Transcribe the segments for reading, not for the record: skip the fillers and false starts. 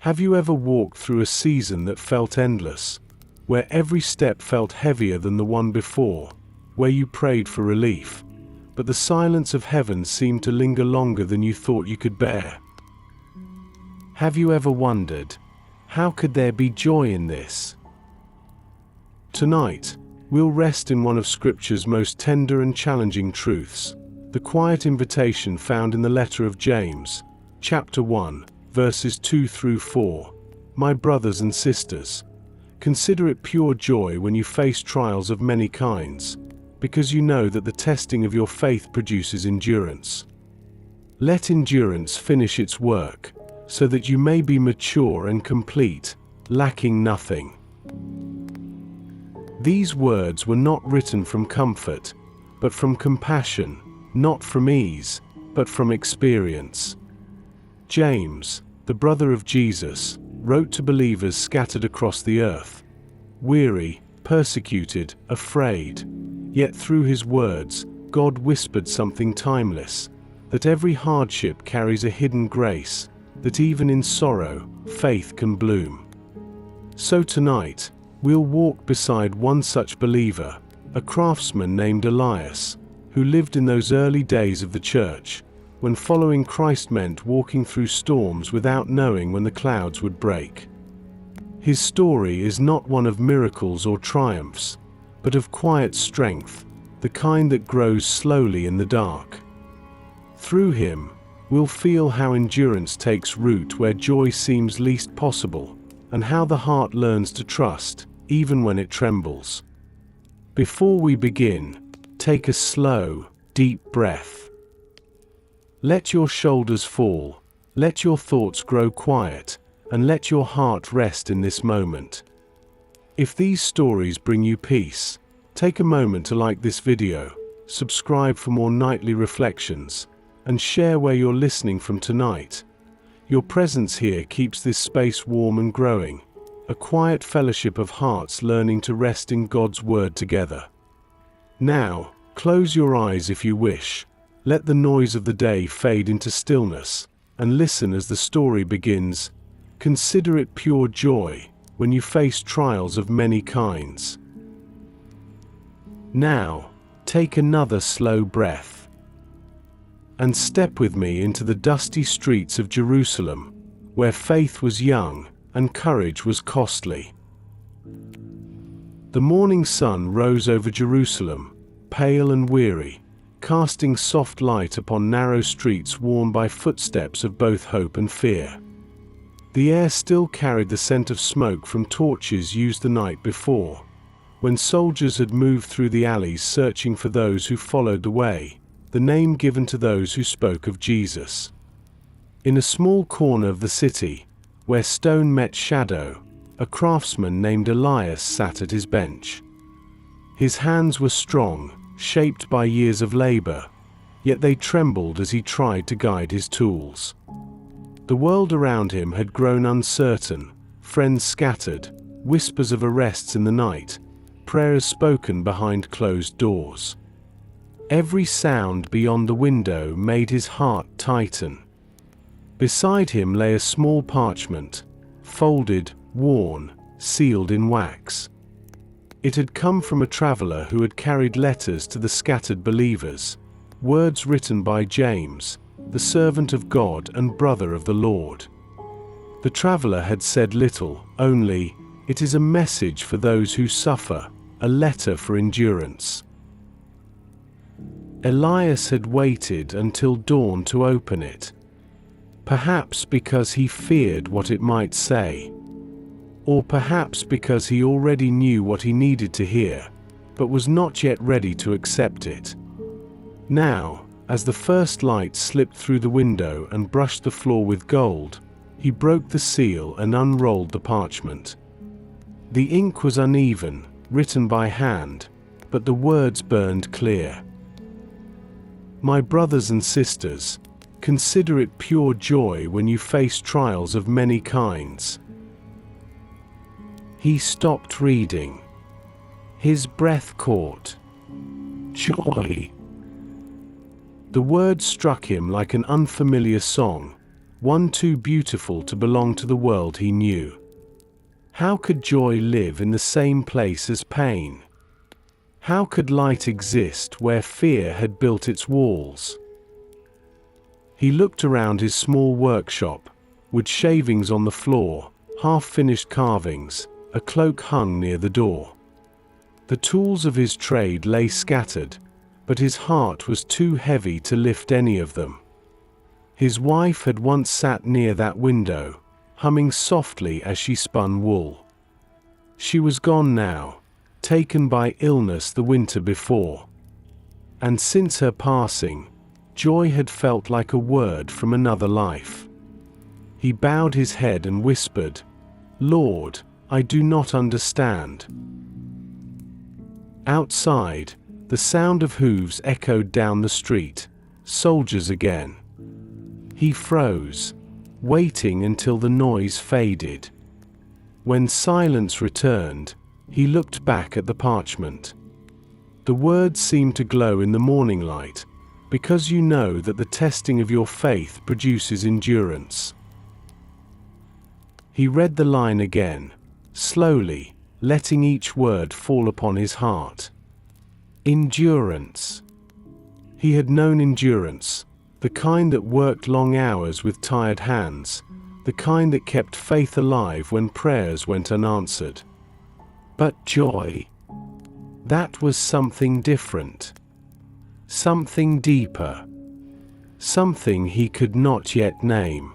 Have you ever walked through a season that felt endless, where every step felt heavier than the one before, where you prayed for relief, but the silence of heaven seemed to linger longer than you thought you could bear? Have you ever wondered, how could there be joy in this? Tonight, we'll rest in one of Scripture's most tender and challenging truths, the quiet invitation found in the letter of James, chapter 1, verses 2 through 4. My brothers and sisters, consider it pure joy when you face trials of many kinds, because you know that the testing of your faith produces endurance. Let endurance finish its work, so that you may be mature and complete, lacking nothing. These words were not written from comfort, but from compassion, not from ease, but from experience. James, the brother of Jesus, wrote to believers scattered across the earth, weary, persecuted, afraid. Yet through his words, God whispered something timeless, that every hardship carries a hidden grace, that even in sorrow, faith can bloom. So tonight, we'll walk beside one such believer, a craftsman named Elias, who lived in those early days of the church, when following Christ meant walking through storms without knowing when the clouds would break. His story is not one of miracles or triumphs, but of quiet strength, the kind that grows slowly in the dark. Through him, we'll feel how endurance takes root where joy seems least possible, and how the heart learns to trust, even when it trembles. Before we begin, take a slow, deep breath. Let your shoulders fall, let your thoughts grow quiet, and let your heart rest in this moment. If these stories bring you peace, take a moment to like this video, subscribe for more nightly reflections, and share where you're listening from tonight. Your presence here keeps this space warm and growing, a quiet fellowship of hearts learning to rest in God's Word together. Now, close your eyes if you wish, let the noise of the day fade into stillness, and listen as the story begins. Consider it pure joy when you face trials of many kinds. Now, take another slow breath and step with me into the dusty streets of Jerusalem, where faith was young and courage was costly. The morning sun rose over Jerusalem, pale and weary, casting soft light upon narrow streets worn by footsteps of both hope and fear. The air still carried the scent of smoke from torches used the night before, when soldiers had moved through the alleys searching for those who followed the way, the name given to those who spoke of Jesus. In a small corner of the city, where stone met shadow, a craftsman named Elias sat at his bench. His hands were strong, shaped by years of labor, yet they trembled as he tried to guide his tools. The world around him had grown uncertain, friends scattered, whispers of arrests in the night, prayers spoken behind closed doors. Every sound beyond the window made his heart tighten. Beside him lay a small parchment, folded, worn, sealed in wax. It had come from a traveler who had carried letters to the scattered believers, words written by James, the servant of God and brother of the Lord. The traveler had said little, only, "It is a message for those who suffer, a letter for endurance." Elias had waited until dawn to open it. Perhaps because he feared what it might say. Or perhaps because he already knew what he needed to hear, but was not yet ready to accept it. Now, as the first light slipped through the window and brushed the floor with gold, he broke the seal and unrolled the parchment. The ink was uneven, written by hand, but the words burned clear. My brothers and sisters, consider it pure joy when you face trials of many kinds. He stopped reading. His breath caught. Joy. The words struck him like an unfamiliar song, one too beautiful to belong to the world he knew. How could joy live in the same place as pain? How could light exist where fear had built its walls? He looked around his small workshop, wood shavings on the floor, half-finished carvings, a cloak hung near the door. The tools of his trade lay scattered, but his heart was too heavy to lift any of them. His wife had once sat near that window, humming softly as she spun wool. She was gone now, taken by illness the winter before. And since her passing, joy had felt like a word from another life. He bowed his head and whispered, "Lord, I do not understand." Outside, the sound of hooves echoed down the street. Soldiers again. He froze, waiting until the noise faded. When silence returned, he looked back at the parchment. The words seemed to glow in the morning light, because you know that the testing of your faith produces endurance. He read the line again, slowly, letting each word fall upon his heart. Endurance. He had known endurance, the kind that worked long hours with tired hands, the kind that kept faith alive when prayers went unanswered. But joy, that was something different. Something deeper. Something he could not yet name.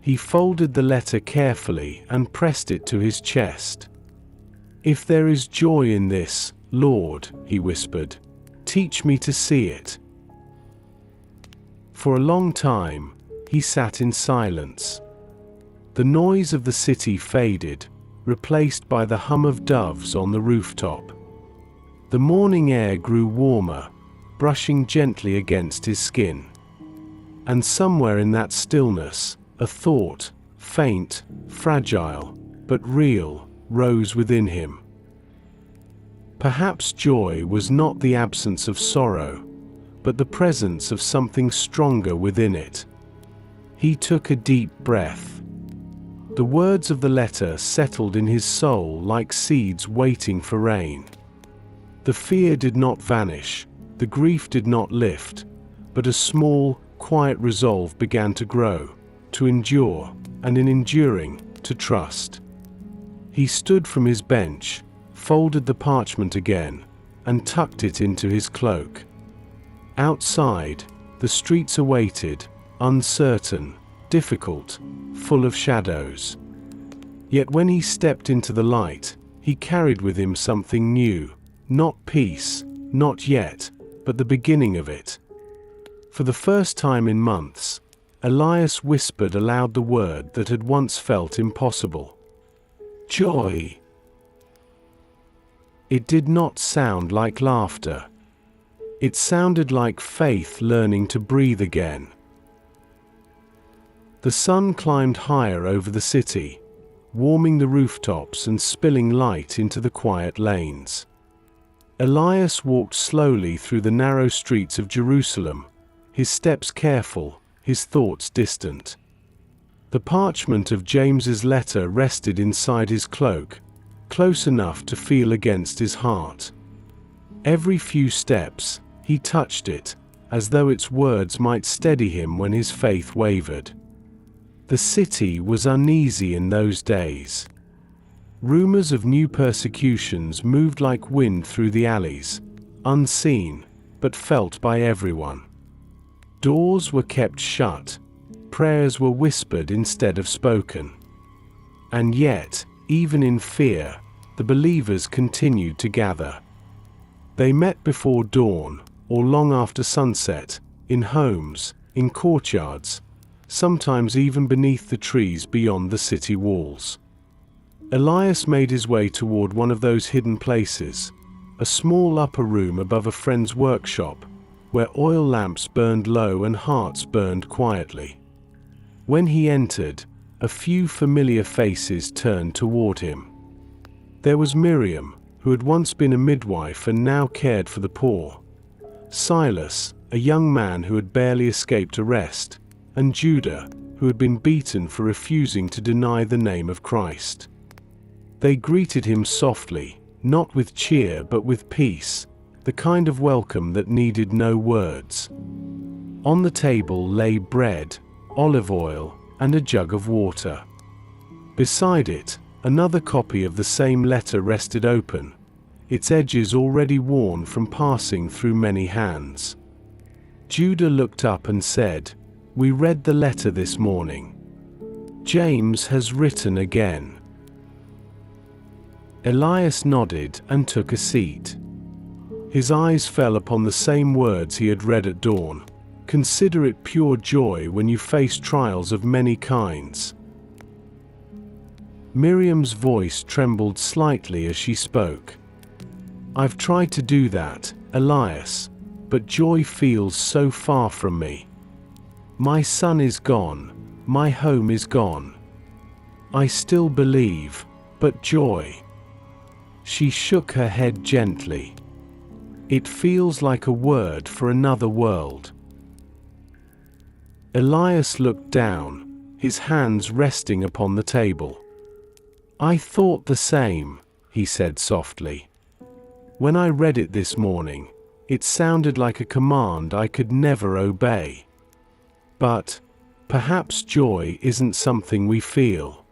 He folded the letter carefully and pressed it to his chest. "If there is joy in this, Lord," he whispered, "teach me to see it." For a long time, he sat in silence. The noise of the city faded, replaced by the hum of doves on the rooftop. The morning air grew warmer, brushing gently against his skin. And somewhere in that stillness, a thought, faint, fragile, but real, rose within him. Perhaps joy was not the absence of sorrow, but the presence of something stronger within it. He took a deep breath. The words of the letter settled in his soul like seeds waiting for rain. The fear did not vanish, the grief did not lift, but a small, quiet resolve began to grow, to endure, and in enduring, to trust. He stood from his bench, folded the parchment again, and tucked it into his cloak. Outside, the streets awaited, uncertain, difficult, full of shadows. Yet when he stepped into the light, he carried with him something new, not peace, not yet, but the beginning of it. For the first time in months, Elias whispered aloud the word that had once felt impossible. Joy. It did not sound like laughter. It sounded like faith learning to breathe again. The sun climbed higher over the city, warming the rooftops and spilling light into the quiet lanes. Elias walked slowly through the narrow streets of Jerusalem, his steps careful, his thoughts distant. The parchment of James's letter rested inside his cloak, close enough to feel against his heart. Every few steps, he touched it, as though its words might steady him when his faith wavered. The city was uneasy in those days. Rumors of new persecutions moved like wind through the alleys, unseen, but felt by everyone. Doors were kept shut, prayers were whispered instead of spoken. And yet, even in fear, the believers continued to gather. They met before dawn, or long after sunset, in homes, in courtyards, sometimes even beneath the trees beyond the city walls. Elias made his way toward one of those hidden places, a small upper room above a friend's workshop, where oil lamps burned low and hearts burned quietly. When he entered, a few familiar faces turned toward him. There was Miriam, who had once been a midwife and now cared for the poor; Silas, a young man who had barely escaped arrest; and Judah, who had been beaten for refusing to deny the name of Christ. They greeted him softly, not with cheer but with peace, the kind of welcome that needed no words. On the table lay bread, olive oil, and a jug of water. Beside it, another copy of the same letter rested open, its edges already worn from passing through many hands. Judah looked up and said, "We read the letter this morning. James has written again." Elias nodded and took a seat. His eyes fell upon the same words he had read at dawn. Consider it pure joy when you face trials of many kinds. Miriam's voice trembled slightly as she spoke. "I've tried to do that, Elias, but joy feels so far from me. My son is gone, my home is gone. I still believe, but joy." She shook her head gently. "It feels like a word for another world." Elias looked down, his hands resting upon the table. "I thought the same," he said softly. "When I read it this morning, it sounded like a command I could never obey. But perhaps joy isn't something we feel.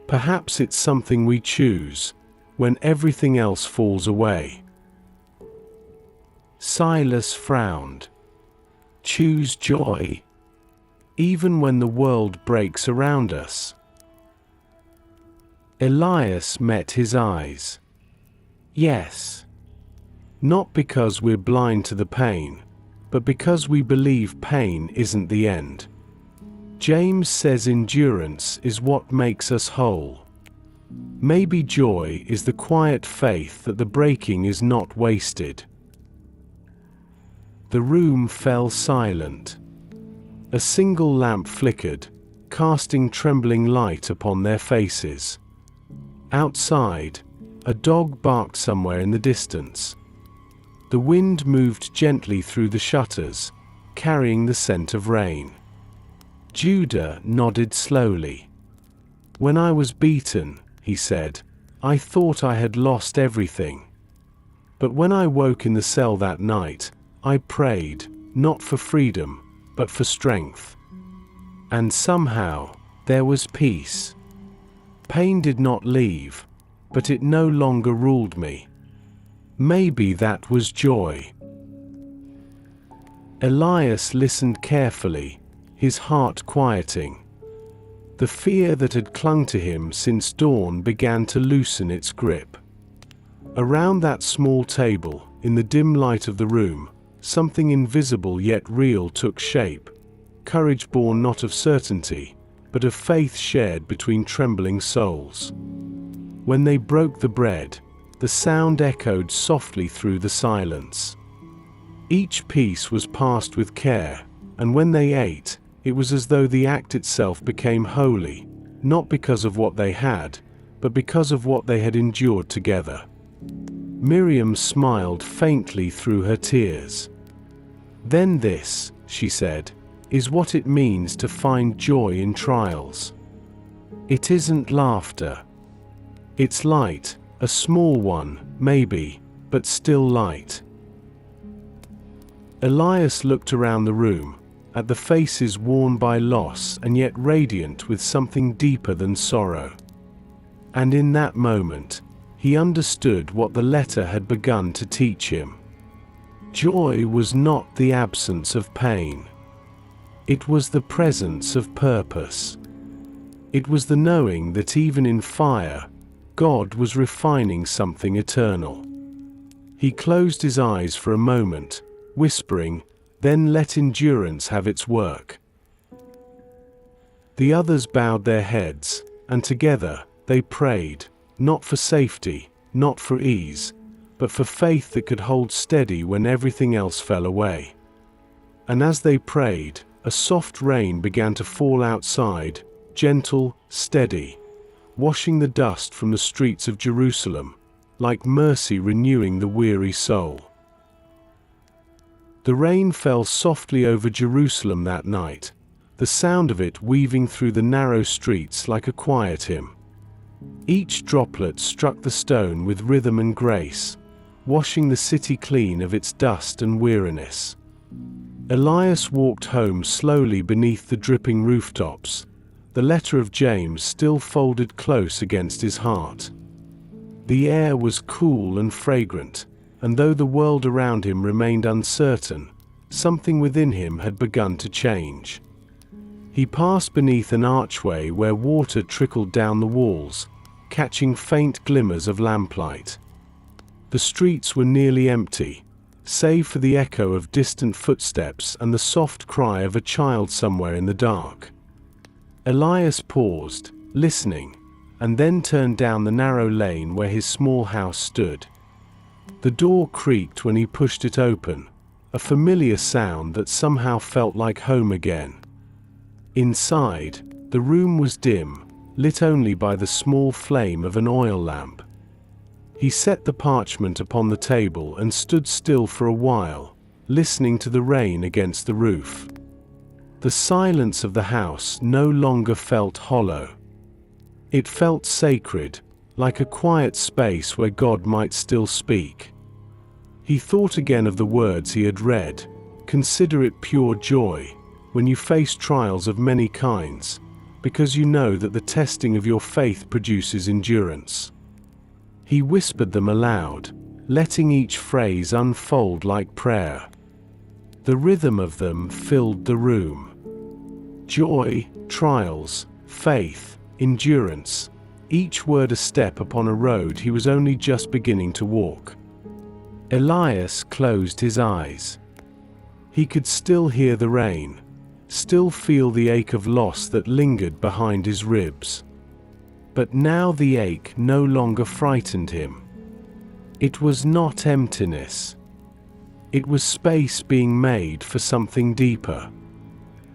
Perhaps it's something we choose, when everything else falls away." Silas frowned. "Choose joy? Even when the world breaks around us?" Elias met his eyes. "Yes. Not because we're blind to the pain, but because we believe pain isn't the end. James says endurance is what makes us whole. Maybe joy is the quiet faith that the breaking is not wasted." The room fell silent. A single lamp flickered, casting trembling light upon their faces. Outside, a dog barked somewhere in the distance. The wind moved gently through the shutters, carrying the scent of rain. Judah nodded slowly. "When I was beaten," he said, "I thought I had lost everything. But when I woke in the cell that night, I prayed, not for freedom, but for strength. And somehow, there was peace. Pain did not leave, but it no longer ruled me. Maybe that was joy." Elias listened carefully, his heart quieting. The fear that had clung to him since dawn began to loosen its grip. Around that small table, in the dim light of the room, something invisible yet real took shape, courage born not of certainty, but of faith shared between trembling souls. When they broke the bread, the sound echoed softly through the silence. Each piece was passed with care, and when they ate, it was as though the act itself became holy, not because of what they had, but because of what they had endured together. Miriam smiled faintly through her tears. "Then this," she said, "is what it means to find joy in trials. It isn't laughter. It's light, a small one, maybe, but still light." Elias looked around the room, at the faces worn by loss and yet radiant with something deeper than sorrow. And in that moment, he understood what the letter had begun to teach him. Joy was not the absence of pain. It was the presence of purpose. It was the knowing that even in fire, God was refining something eternal. He closed his eyes for a moment, whispering, "Then let endurance have its work." The others bowed their heads, and together, they prayed, not for safety, not for ease, but for faith that could hold steady when everything else fell away. And as they prayed, a soft rain began to fall outside, gentle, steady, washing the dust from the streets of Jerusalem, like mercy renewing the weary soul. The rain fell softly over Jerusalem that night, the sound of it weaving through the narrow streets like a quiet hymn. Each droplet struck the stone with rhythm and grace, washing the city clean of its dust and weariness. Elias walked home slowly beneath the dripping rooftops, the letter of James still folded close against his heart. The air was cool and fragrant, and though the world around him remained uncertain, something within him had begun to change. He passed beneath an archway where water trickled down the walls, catching faint glimmers of lamplight. The streets were nearly empty, save for the echo of distant footsteps and the soft cry of a child somewhere in the dark. Elias paused, listening, and then turned down the narrow lane where his small house stood. The door creaked when he pushed it open, a familiar sound that somehow felt like home again. Inside, the room was dim, lit only by the small flame of an oil lamp. He set the parchment upon the table and stood still for a while, listening to the rain against the roof. The silence of the house no longer felt hollow. It felt sacred, like a quiet space where God might still speak. He thought again of the words he had read, "Consider it pure joy, when you face trials of many kinds, because you know that the testing of your faith produces endurance." He whispered them aloud, letting each phrase unfold like prayer. The rhythm of them filled the room. Joy, trials, faith, endurance, each word a step upon a road he was only just beginning to walk. Elias closed his eyes. He could still hear the rain, still feel the ache of loss that lingered behind his ribs. But now the ache no longer frightened him. It was not emptiness. It was space being made for something deeper.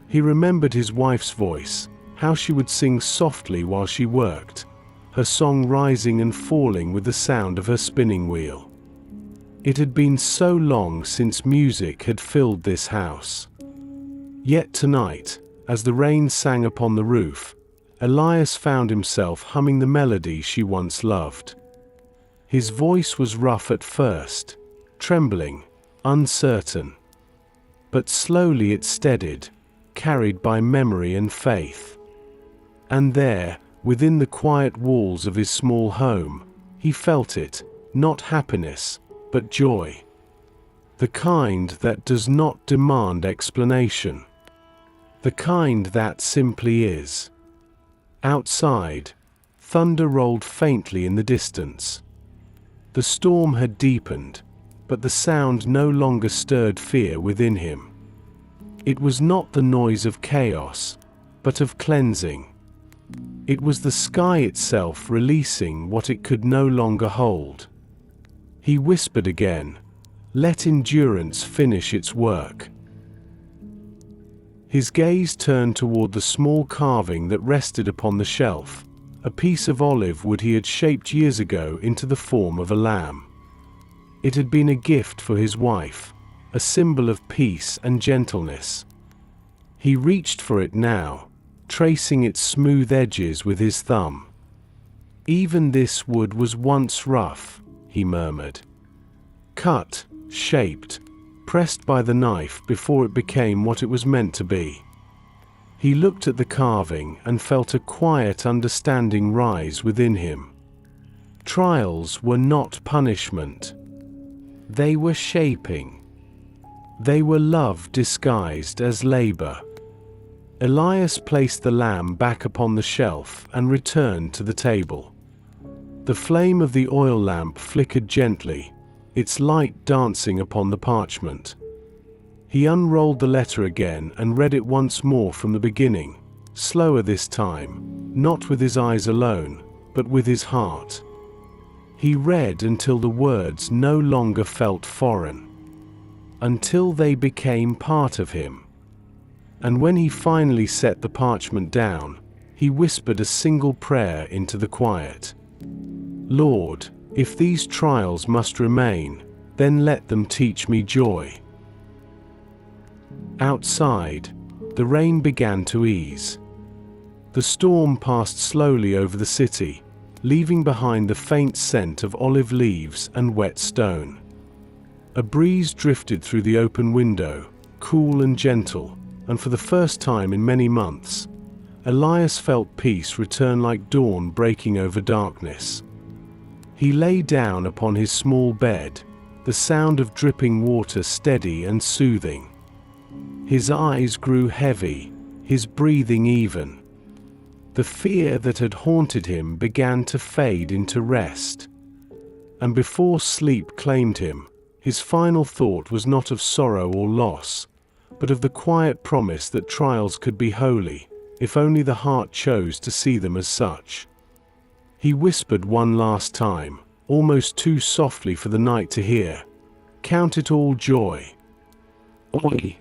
He remembered his wife's voice, how she would sing softly while she worked, her song rising and falling with the sound of her spinning wheel. It had been so long since music had filled this house. Yet tonight, as the rain sang upon the roof, Elias found himself humming the melody she once loved. His voice was rough at first, trembling, uncertain. But slowly it steadied, carried by memory and faith. And there, within the quiet walls of his small home, he felt it, not happiness, but joy. The kind that does not demand explanation. The kind that simply is. Outside, thunder rolled faintly in the distance. The storm had deepened, but the sound no longer stirred fear within him. It was not the noise of chaos, but of cleansing. It was the sky itself releasing what it could no longer hold. He whispered again, "Let endurance finish its work." His gaze turned toward the small carving that rested upon the shelf, a piece of olive wood he had shaped years ago into the form of a lamb. It had been a gift for his wife, a symbol of peace and gentleness. He reached for it now, tracing its smooth edges with his thumb. "Even this wood was once rough," he murmured. "Cut, shaped, pressed by the knife before it became what it was meant to be." He looked at the carving and felt a quiet understanding rise within him. Trials were not punishment. They were shaping. They were love disguised as labor. Elias placed the lamb back upon the shelf and returned to the table. The flame of the oil lamp flickered gently, its light dancing upon the parchment. He unrolled the letter again and read it once more from the beginning, slower this time, not with his eyes alone, but with his heart. He read until the words no longer felt foreign, until they became part of him. And when he finally set the parchment down, he whispered a single prayer into the quiet. "Lord, if these trials must remain, then let them teach me joy." Outside, The rain began to ease. The storm passed slowly over the city, leaving behind the faint scent of olive leaves and wet stone. A breeze drifted through the open window, cool and gentle, and for the first time in many months, Elias felt peace return like dawn breaking over darkness. He lay down upon his small bed, the sound of dripping water steady and soothing. His eyes grew heavy, his breathing even. The fear that had haunted him began to fade into rest. And before sleep claimed him, his final thought was not of sorrow or loss, but of the quiet promise that trials could be holy, if only the heart chose to see them as such. He whispered one last time, almost too softly for the night to hear, "Count it all joy." Oi.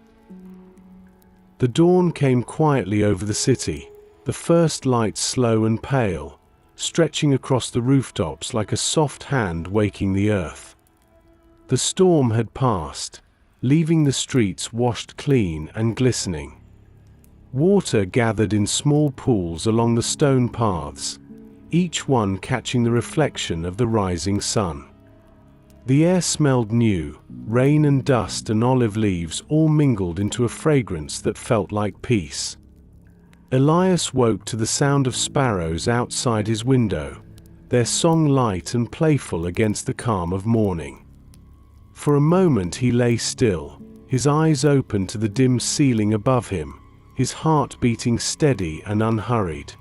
The dawn came quietly over the city, the first light slow and pale, stretching across the rooftops like a soft hand waking the earth. The storm had passed, leaving the streets washed clean and glistening. Water gathered in small pools along the stone paths, each one catching the reflection of the rising sun. The air smelled new, rain and dust and olive leaves all mingled into a fragrance that felt like peace. Elias woke to the sound of sparrows outside his window, their song light and playful against the calm of morning. For a moment he lay still, his eyes open to the dim ceiling above him, his heart beating steady and unhurried.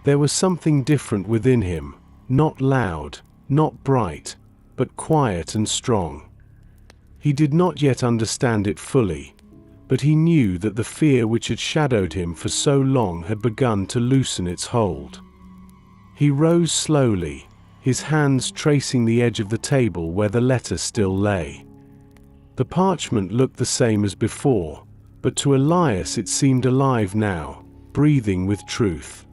There was something different within him, not loud, not bright, but quiet and strong. He did not yet understand it fully, but he knew that the fear which had shadowed him for so long had begun to loosen its hold. He rose slowly, his hands tracing the edge of the table where the letter still lay. The parchment looked the same as before, but to Elias it seemed alive now, breathing with truth.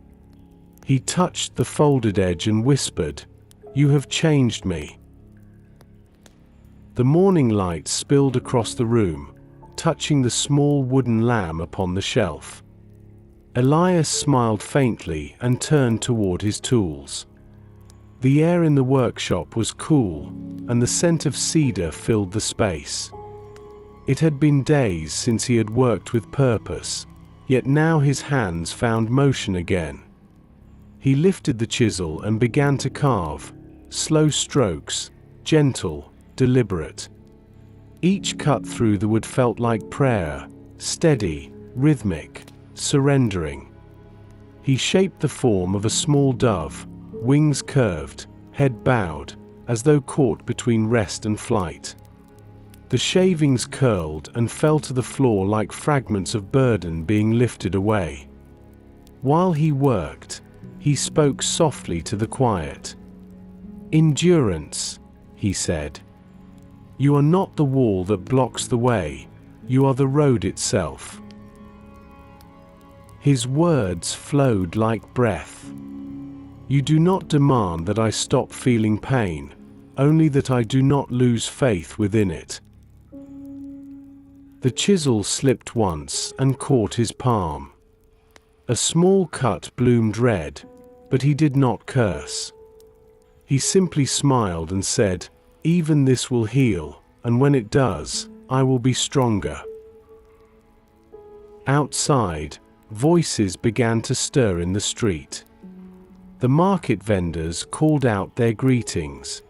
He touched the folded edge and whispered, "You have changed me." The morning light spilled across the room, touching the small wooden lamp upon the shelf. Elias smiled faintly and turned toward his tools. The air in the workshop was cool, and the scent of cedar filled the space. It had been days since he had worked with purpose, yet now his hands found motion again. He lifted the chisel and began to carve, slow strokes, gentle, deliberate. Each cut through the wood felt like prayer, steady, rhythmic, surrendering. He shaped the form of a small dove, wings curved, head bowed, as though caught between rest and flight. The shavings curled and fell to the floor like fragments of burden being lifted away. While he worked, he spoke softly to the quiet. "Endurance," he said. "You are not the wall that blocks the way, you are the road itself." His words flowed like breath. "You do not demand that I stop feeling pain, only that I do not lose faith within it." The chisel slipped once and caught his palm. A small cut bloomed red, but he did not curse. He simply smiled and said, "Even this will heal, and when it does, I will be stronger." Outside, voices began to stir in the street. The market vendors called out their greetings.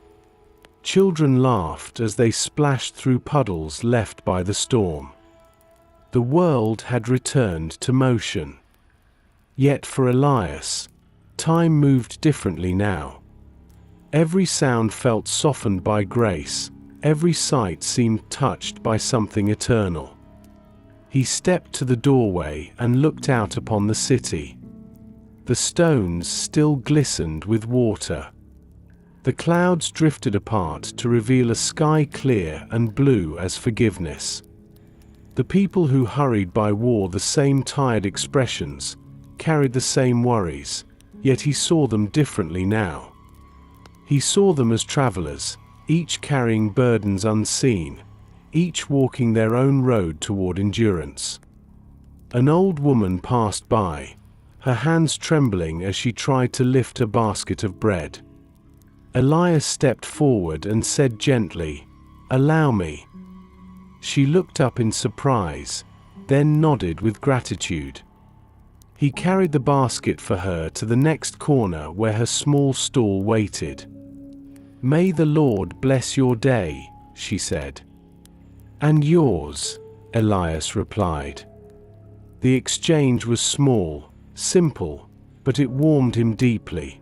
Children laughed as they splashed through puddles left by the storm. The world had returned to motion. Yet for Elias, time moved differently now. Every sound felt softened by grace, every sight seemed touched by something eternal. He stepped to the doorway and looked out upon the city. The stones still glistened with water. The clouds drifted apart to reveal a sky clear and blue as forgiveness. The people who hurried by wore the same tired expressions, carried the same worries, yet he saw them differently now. He saw them as travelers, each carrying burdens unseen, each walking their own road toward endurance. An old woman passed by, her hands trembling as she tried to lift a basket of bread. Elias stepped forward and said gently, "Allow me." She looked up in surprise, then nodded with gratitude. He carried the basket for her to the next corner where her small stall waited. "May the Lord bless your day," she said. "And yours," Elias replied. The exchange was small, simple, but it warmed him deeply.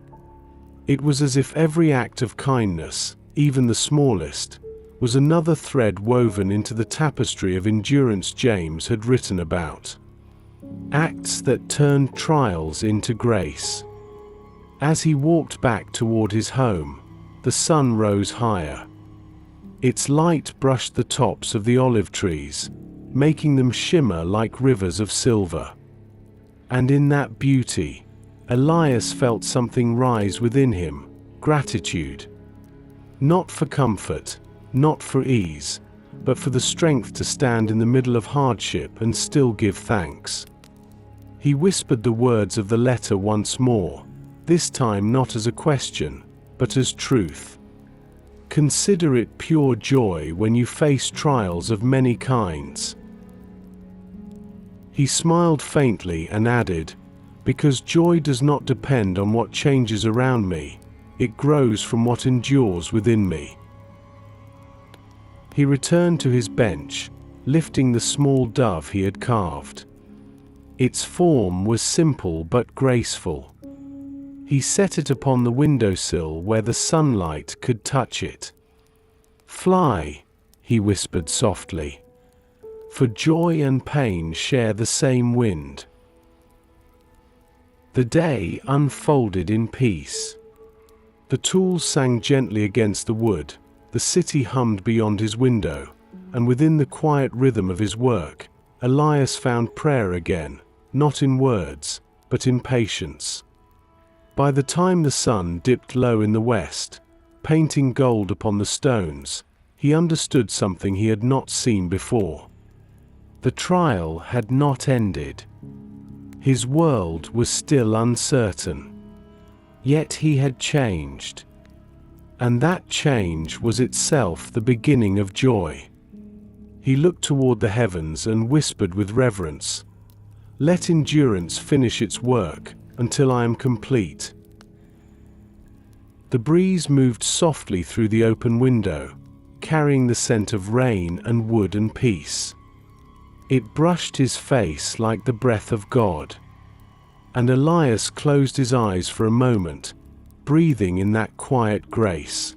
It was as if every act of kindness, even the smallest, was another thread woven into the tapestry of endurance James had written about. Acts that turned trials into grace. As he walked back toward his home, the sun rose higher. Its light brushed the tops of the olive trees, making them shimmer like rivers of silver. And in that beauty, Elias felt something rise within him, gratitude. Not for comfort, not for ease, but for the strength to stand in the middle of hardship and still give thanks. He whispered the words of the letter once more, this time not as a question, but as truth. Consider it pure joy when you face trials of many kinds. He smiled faintly and added, "Because joy does not depend on what changes around me, it grows from what endures within me." He returned to his bench, lifting the small dove he had carved. Its form was simple but graceful. He set it upon the windowsill where the sunlight could touch it. "Fly," he whispered softly, "for joy and pain share the same wind." The day unfolded in peace. The tools sang gently against the wood, the city hummed beyond his window, and within the quiet rhythm of his work, Elias found prayer again, not in words, but in patience. By the time the sun dipped low in the west, painting gold upon the stones, he understood something he had not seen before. The trial had not ended. His world was still uncertain. Yet he had changed. And that change was itself the beginning of joy. He looked toward the heavens and whispered with reverence, "Let endurance finish its work, until I am complete." The breeze moved softly through the open window, carrying the scent of rain and wood and peace. It brushed his face like the breath of God. And Elias closed his eyes for a moment, breathing in that quiet grace.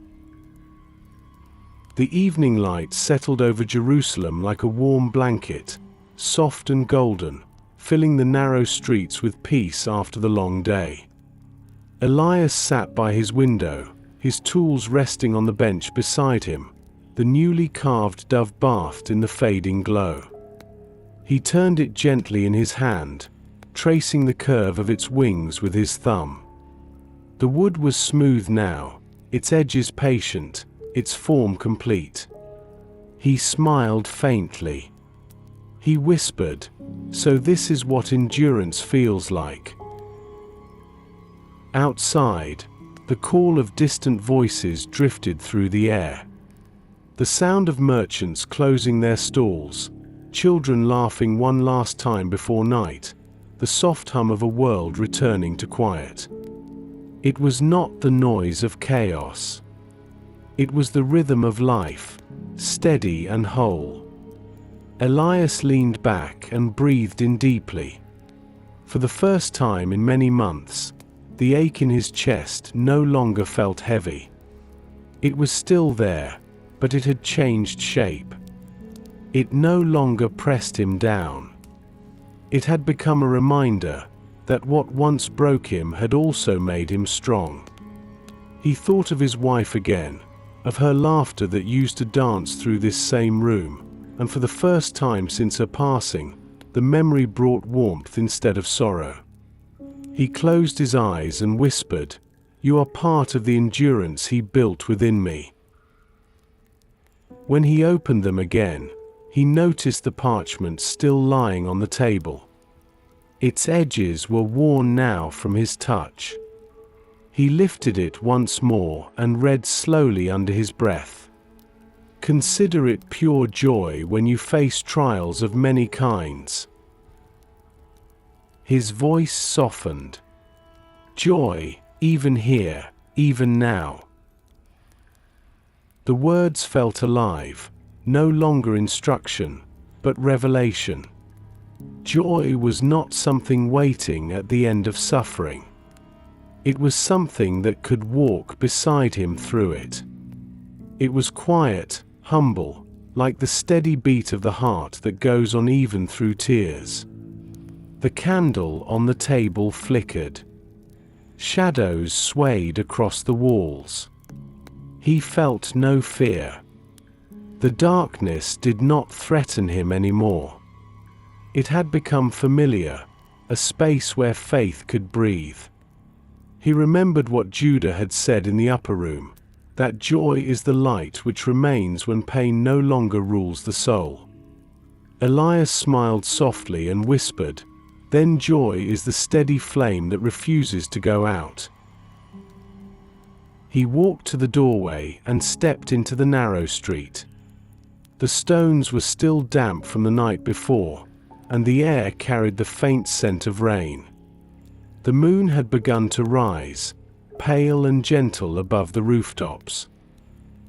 The evening light settled over Jerusalem like a warm blanket, soft and golden, filling the narrow streets with peace after the long day. Elias sat by his window, his tools resting on the bench beside him, the newly carved dove bathed in the fading glow. He turned it gently in his hand, tracing the curve of its wings with his thumb. The wood was smooth now, its edges patient, its form complete. He smiled faintly. He whispered, "So this is what endurance feels like." Outside, the call of distant voices drifted through the air. The sound of merchants closing their stalls, children laughing one last time before night, the soft hum of a world returning to quiet. It was not the noise of chaos. It was the rhythm of life, steady and whole. Elias leaned back and breathed in deeply. For the first time in many months, the ache in his chest no longer felt heavy. It was still there, but it had changed shape. It no longer pressed him down. It had become a reminder that what once broke him had also made him strong. He thought of his wife again, of her laughter that used to dance through this same room, and for the first time since her passing, the memory brought warmth instead of sorrow. He closed his eyes and whispered, "You are part of the endurance he built within me." When he opened them again, he noticed the parchment still lying on the table. Its edges were worn now from his touch. He lifted it once more and read slowly under his breath. Consider it pure joy when you face trials of many kinds. His voice softened. Joy, even here, even now. The words felt alive, no longer instruction, but revelation. Joy was not something waiting at the end of suffering. It was something that could walk beside him through it. It was quiet, humble, like the steady beat of the heart that goes on even through tears. The candle on the table flickered. Shadows swayed across the walls. He felt no fear. The darkness did not threaten him anymore. It had become familiar, a space where faith could breathe. He remembered what Judah had said in the upper room, that joy is the light which remains when pain no longer rules the soul. Elias smiled softly and whispered, "Then joy is the steady flame that refuses to go out." He walked to the doorway and stepped into the narrow street. The stones were still damp from the night before, and the air carried the faint scent of rain. The moon had begun to rise, pale and gentle above the rooftops.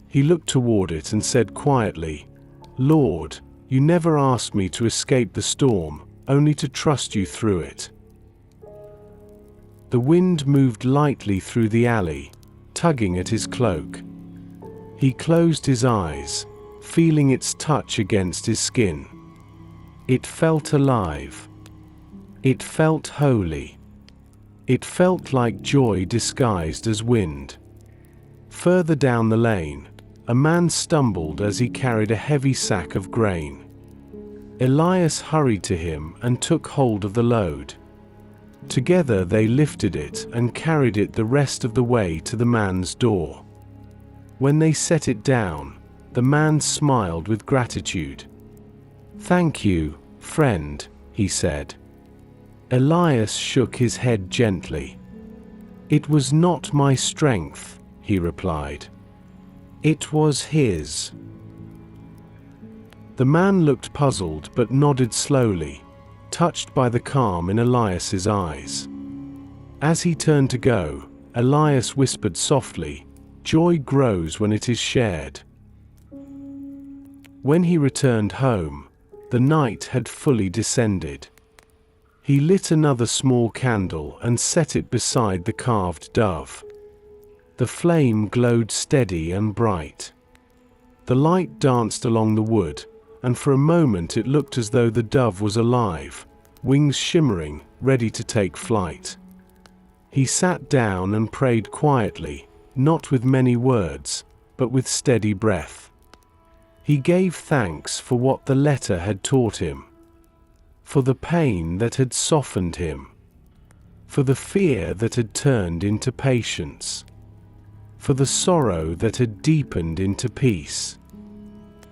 He looked toward it and said quietly, "Lord, you never asked me to escape the storm, only to trust you through it." The wind moved lightly through the alley, tugging at his cloak. He closed his eyes, feeling its touch against his skin. It felt alive. It felt holy. It felt like joy disguised as wind. Further down the lane, a man stumbled as he carried a heavy sack of grain. Elias hurried to him and took hold of the load. Together they lifted it and carried it the rest of the way to the man's door. When they set it down, the man smiled with gratitude. "Thank you, friend," he said. Elias shook his head gently. "It was not my strength," he replied. "It was his." The man looked puzzled but nodded slowly, touched by the calm in Elias's eyes. As he turned to go, Elias whispered softly, "Joy grows when it is shared." When he returned home, the night had fully descended. He lit another small candle and set it beside the carved dove. The flame glowed steady and bright. The light danced along the wood, and for a moment it looked as though the dove was alive, wings shimmering, ready to take flight. He sat down and prayed quietly, not with many words, but with steady breath. He gave thanks for what the letter had taught him, for the pain that had softened him, for the fear that had turned into patience, for the sorrow that had deepened into peace.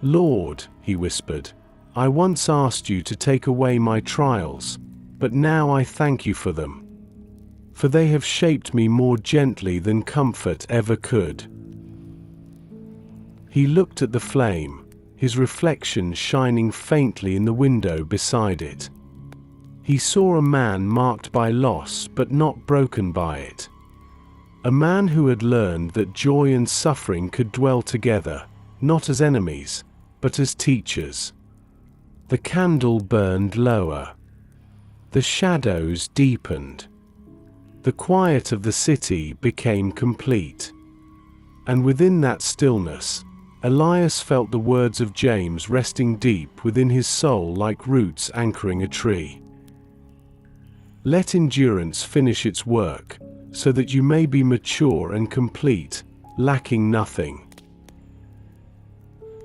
"Lord," he whispered, "I once asked you to take away my trials, but now I thank you for them. For they have shaped me more gently than comfort ever could." He looked at the flame, his reflection shining faintly in the window beside it. He saw a man marked by loss but not broken by it. A man who had learned that joy and suffering could dwell together, not as enemies, but as teachers. The candle burned lower. The shadows deepened. The quiet of the city became complete. And within that stillness, Elias felt the words of James resting deep within his soul like roots anchoring a tree. "Let endurance finish its work, so that you may be mature and complete, lacking nothing."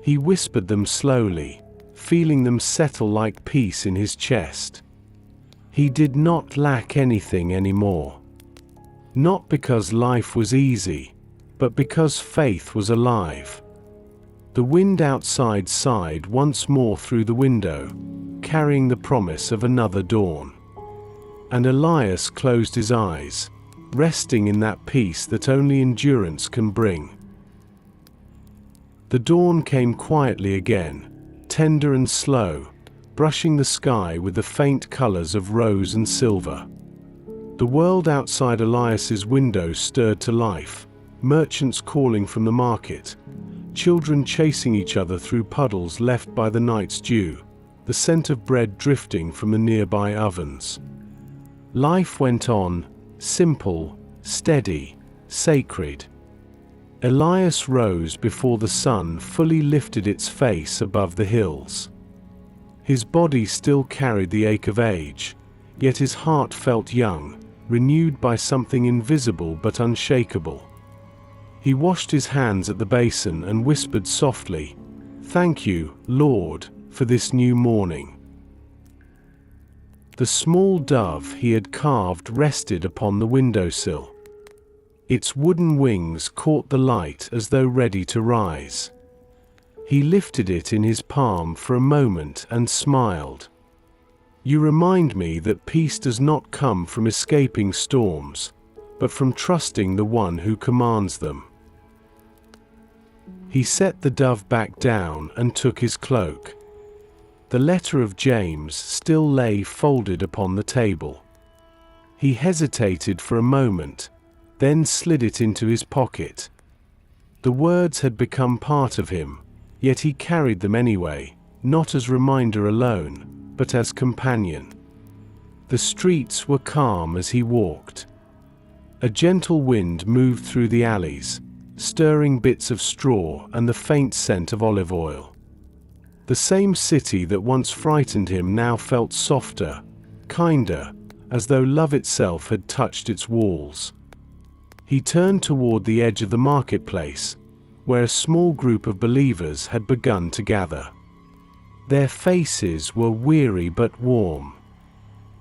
He whispered them slowly, feeling them settle like peace in his chest. He did not lack anything anymore. Not because life was easy, but because faith was alive. The wind outside sighed once more through the window, carrying the promise of another dawn. and Elias closed his eyes, resting in that peace that only endurance can bring. The dawn came quietly again, tender and slow, brushing the sky with the faint colors of rose and silver. The world outside Elias's window stirred to life, merchants calling from the market, children chasing each other through puddles left by the night's dew, the scent of bread drifting from the nearby ovens. Life went on, simple, steady, sacred. Elias rose before the sun fully lifted its face above the hills. His body still carried the ache of age, yet his heart felt young, renewed by something invisible but unshakable. He washed his hands at the basin and whispered softly, "Thank you, Lord, for this new morning." The small dove he had carved rested upon the windowsill. Its wooden wings caught the light as though ready to rise. He lifted it in his palm for a moment and smiled. "You remind me that peace does not come from escaping storms, but from trusting the one who commands them." He set the dove back down and took his cloak. The letter of James still lay folded upon the table. He hesitated for a moment, then slid it into his pocket. The words had become part of him, yet he carried them anyway, not as reminder alone, but as companion. The streets were calm as he walked. A gentle wind moved through the alleys, stirring bits of straw and the faint scent of olive oil. The same city that once frightened him now felt softer, kinder, as though love itself had touched its walls. He turned toward the edge of the marketplace, where a small group of believers had begun to gather. Their faces were weary but warm.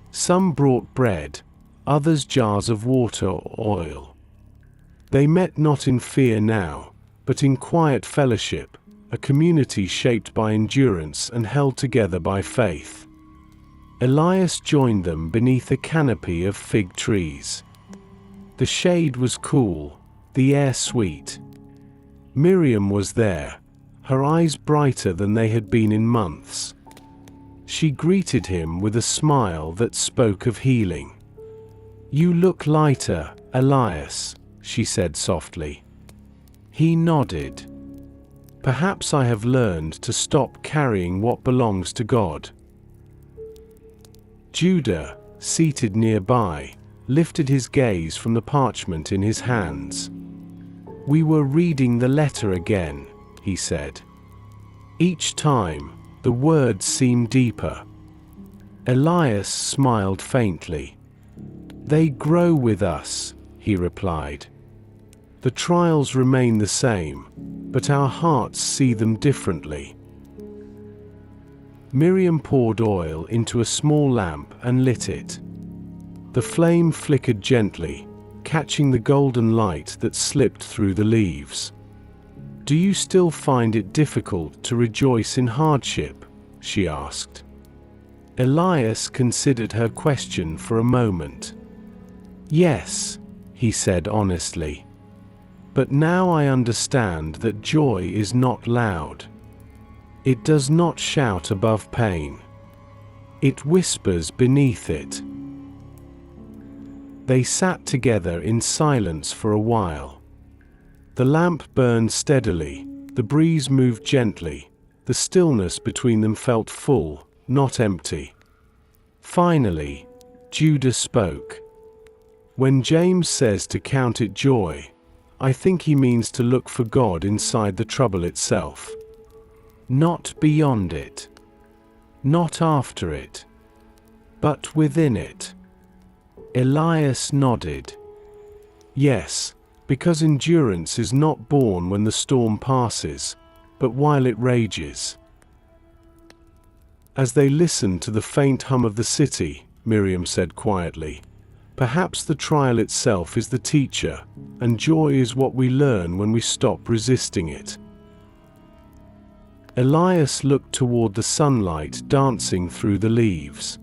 Some brought bread, others jars of water or oil. They met not in fear now, but in quiet fellowship, a community shaped by endurance and held together by faith. Elias joined them beneath a canopy of fig trees. The shade was cool, the air sweet. Miriam was there, her eyes brighter than they had been in months. She greeted him with a smile that spoke of healing. "You look lighter, Elias," she said softly. He nodded. "Perhaps I have learned to stop carrying what belongs to God." Judah, seated nearby, lifted his gaze from the parchment in his hands. "We were reading the letter again," he said. Each time, the words seemed deeper. Elias smiled faintly. "They grow with us," he replied. "The trials remain the same, but our hearts see them differently." Miriam poured oil into a small lamp and lit it. The flame flickered gently, catching the golden light that slipped through the leaves. "Do you still find it difficult to rejoice in hardship?" she asked. Elias considered her question for a moment. "Yes," he said honestly. "But now I understand that joy is not loud. It does not shout above pain. It whispers beneath it." They sat together in silence for a while. The lamp burned steadily, the breeze moved gently, the stillness between them felt full, not empty. Finally, Judah spoke. "When James says to count it joy, I think he means to look for God inside the trouble itself. Not beyond it. Not after it. But within it." Elias nodded. "Yes, because endurance is not born when the storm passes, but while it rages." As they listened to the faint hum of the city, Miriam said quietly, "Perhaps the trial itself is the teacher, and joy is what we learn when we stop resisting it." Elias looked toward the sunlight dancing through the leaves.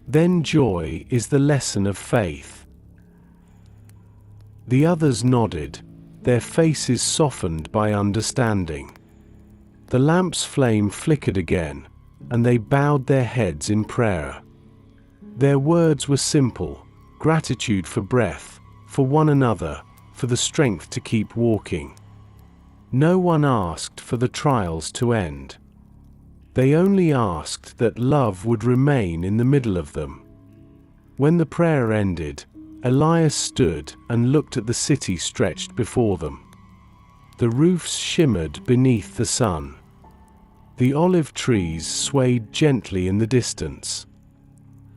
Then joy is the lesson of faith." The others nodded, their faces softened by understanding. The lamp's flame flickered again, and they bowed their heads in prayer. Their words were simple: gratitude for breath, for one another, for the strength to keep walking. No one asked for the trials to end. They only asked that love would remain in the middle of them. When the prayer ended, Elias stood and looked at the city stretched before them. The roofs shimmered beneath the sun. The olive trees swayed gently in the distance.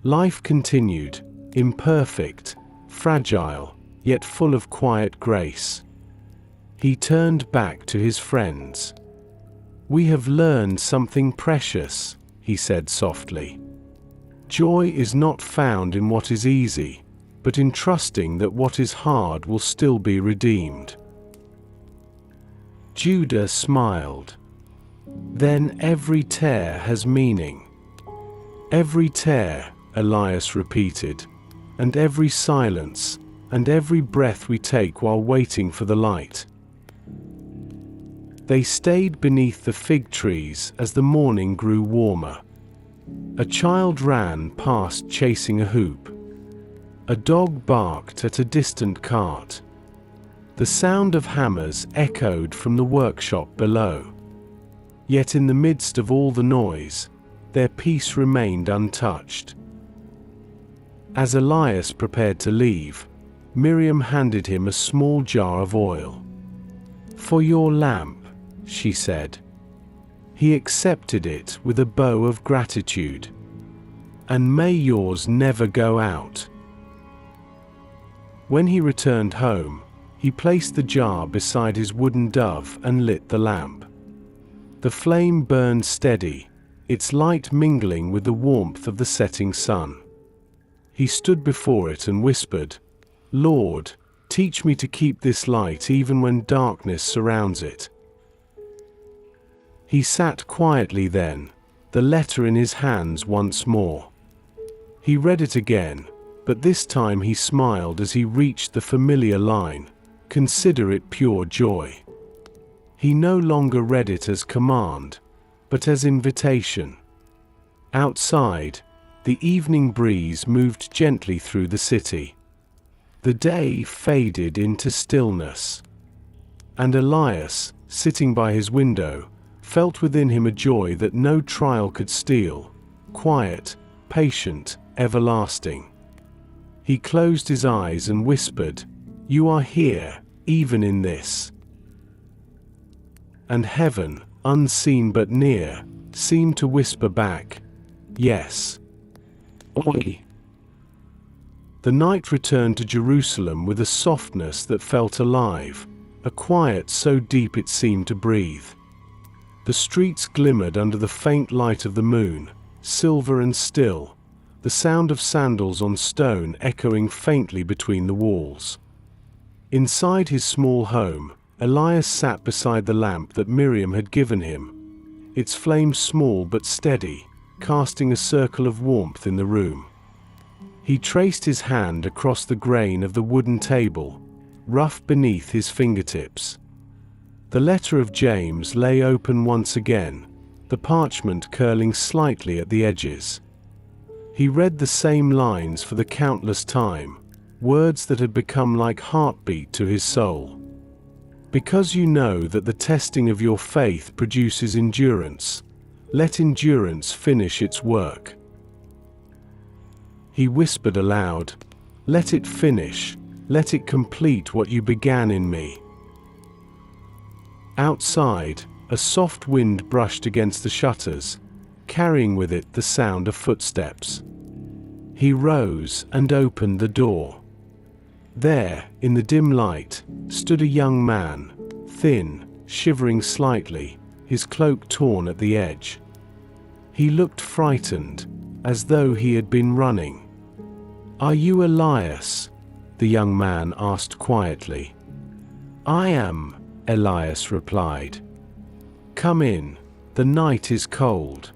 Life continued, imperfect, fragile, yet full of quiet grace. He turned back to his friends. "We have learned something precious," he said softly. "Joy is not found in what is easy, but in trusting that what is hard will still be redeemed." Judah smiled. "Then every tear has meaning." "Every tear," Elias repeated, "and every silence, and every breath we take while waiting for the light." They stayed beneath the fig trees as the morning grew warmer. A child ran past chasing a hoop. A dog barked at a distant cart. The sound of hammers echoed from the workshop below. Yet in the midst of all the noise, their peace remained untouched. As Elias prepared to leave, Miriam handed him a small jar of oil. "For your lamp," she said. He accepted it with a bow of gratitude. "And may yours never go out." When he returned home, he placed the jar beside his wooden dove and lit the lamp. The flame burned steady, its light mingling with the warmth of the setting sun. He stood before it and whispered, "Lord, teach me to keep this light even when darkness surrounds it." He sat quietly then, the letter in his hands once more. He read it again, but this time he smiled as he reached the familiar line, "Consider it pure joy." He no longer read it as command, but as invitation. Outside, the evening breeze moved gently through the city. The day faded into stillness. And Elias, sitting by his window, felt within him a joy that no trial could steal, quiet, patient, everlasting. He closed his eyes and whispered, "You are here, even in this." And heaven, unseen but near, seemed to whisper back, "Yes." Oi. The night returned to Jerusalem with a softness that felt alive, a quiet so deep it seemed to breathe. The streets glimmered under the faint light of the moon, silver and still, the sound of sandals on stone echoing faintly between the walls. Inside his small home, Elias sat beside the lamp that Miriam had given him, its flame small but steady, casting a circle of warmth in the room. He traced his hand across the grain of the wooden table, rough beneath his fingertips. The letter of James lay open once again, the parchment curling slightly at the edges. He read the same lines for the countless time, words that had become like heartbeat to his soul. "Because you know that the testing of your faith produces endurance, let endurance finish its work." He whispered aloud, "Let it finish, let it complete what you began in me." Outside, a soft wind brushed against the shutters, carrying with it the sound of footsteps. He rose and opened the door. There, in the dim light, stood a young man, thin, shivering slightly, his cloak torn at the edge. He looked frightened, as though he had been running. "Are you Elias?" the young man asked quietly. "I am," Elias replied. "Come in, the night is cold."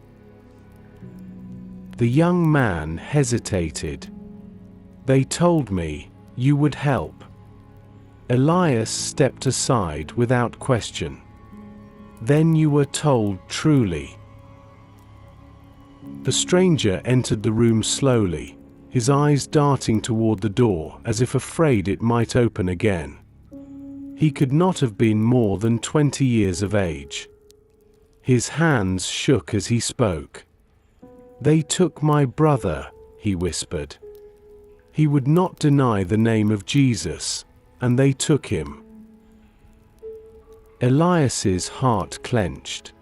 The young man hesitated. They told me you would help. Elias stepped aside without question. Then you were told truly. The stranger entered the room slowly, his eyes darting toward the door as if afraid it might open again. He could not have been more than 20 years of age. His hands shook as he spoke. They took my brother, he whispered. He would not deny the name of Jesus, and they took him. Elias's heart clenched.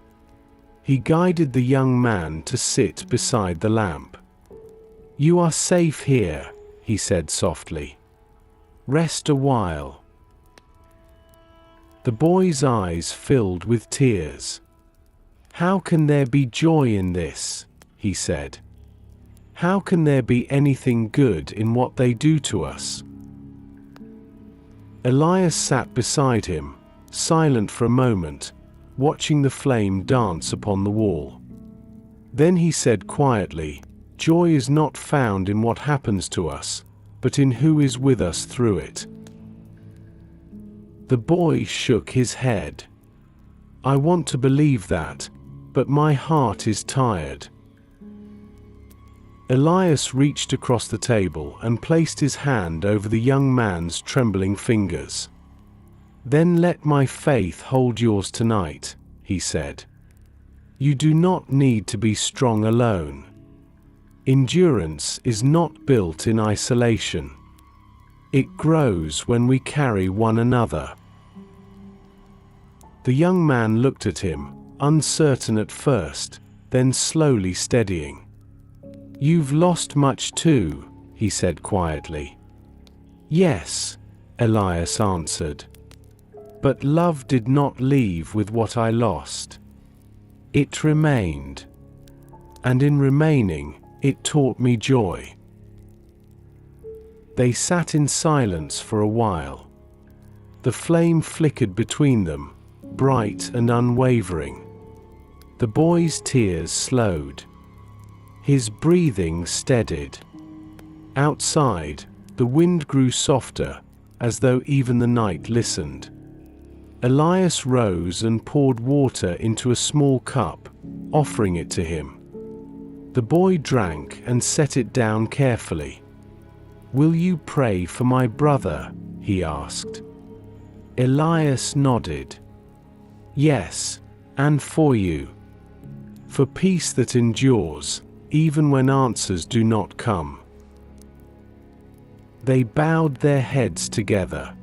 He guided the young man to sit beside the lamp. You are safe here, he said softly. Rest a while. The boy's eyes filled with tears. How can there be joy in this? He said. How can there be anything good in what they do to us? Elias sat beside him, silent for a moment, watching the flame dance upon the wall. Then he said quietly, Joy is not found in what happens to us, but in who is with us through it. The boy shook his head. I want to believe that, but my heart is tired. Elias reached across the table and placed his hand over the young man's trembling fingers. Then let my faith hold yours tonight, he said. You do not need to be strong alone. Endurance is not built in isolation. It grows when we carry one another. The young man looked at him, uncertain at first, then slowly steadying. You've lost much too, he said quietly. Yes, Elias answered. But love did not leave with what I lost. It remained. And in remaining, it taught me joy. They sat in silence for a while. The flame flickered between them, bright and unwavering. The boy's tears slowed. His breathing steadied. Outside, the wind grew softer, as though even the night listened. Elias rose and poured water into a small cup, offering it to him. The boy drank and set it down carefully. Will you pray for my brother? He asked. Elias nodded. Yes, and for you. For peace that endures, even when answers do not come. They bowed their heads together.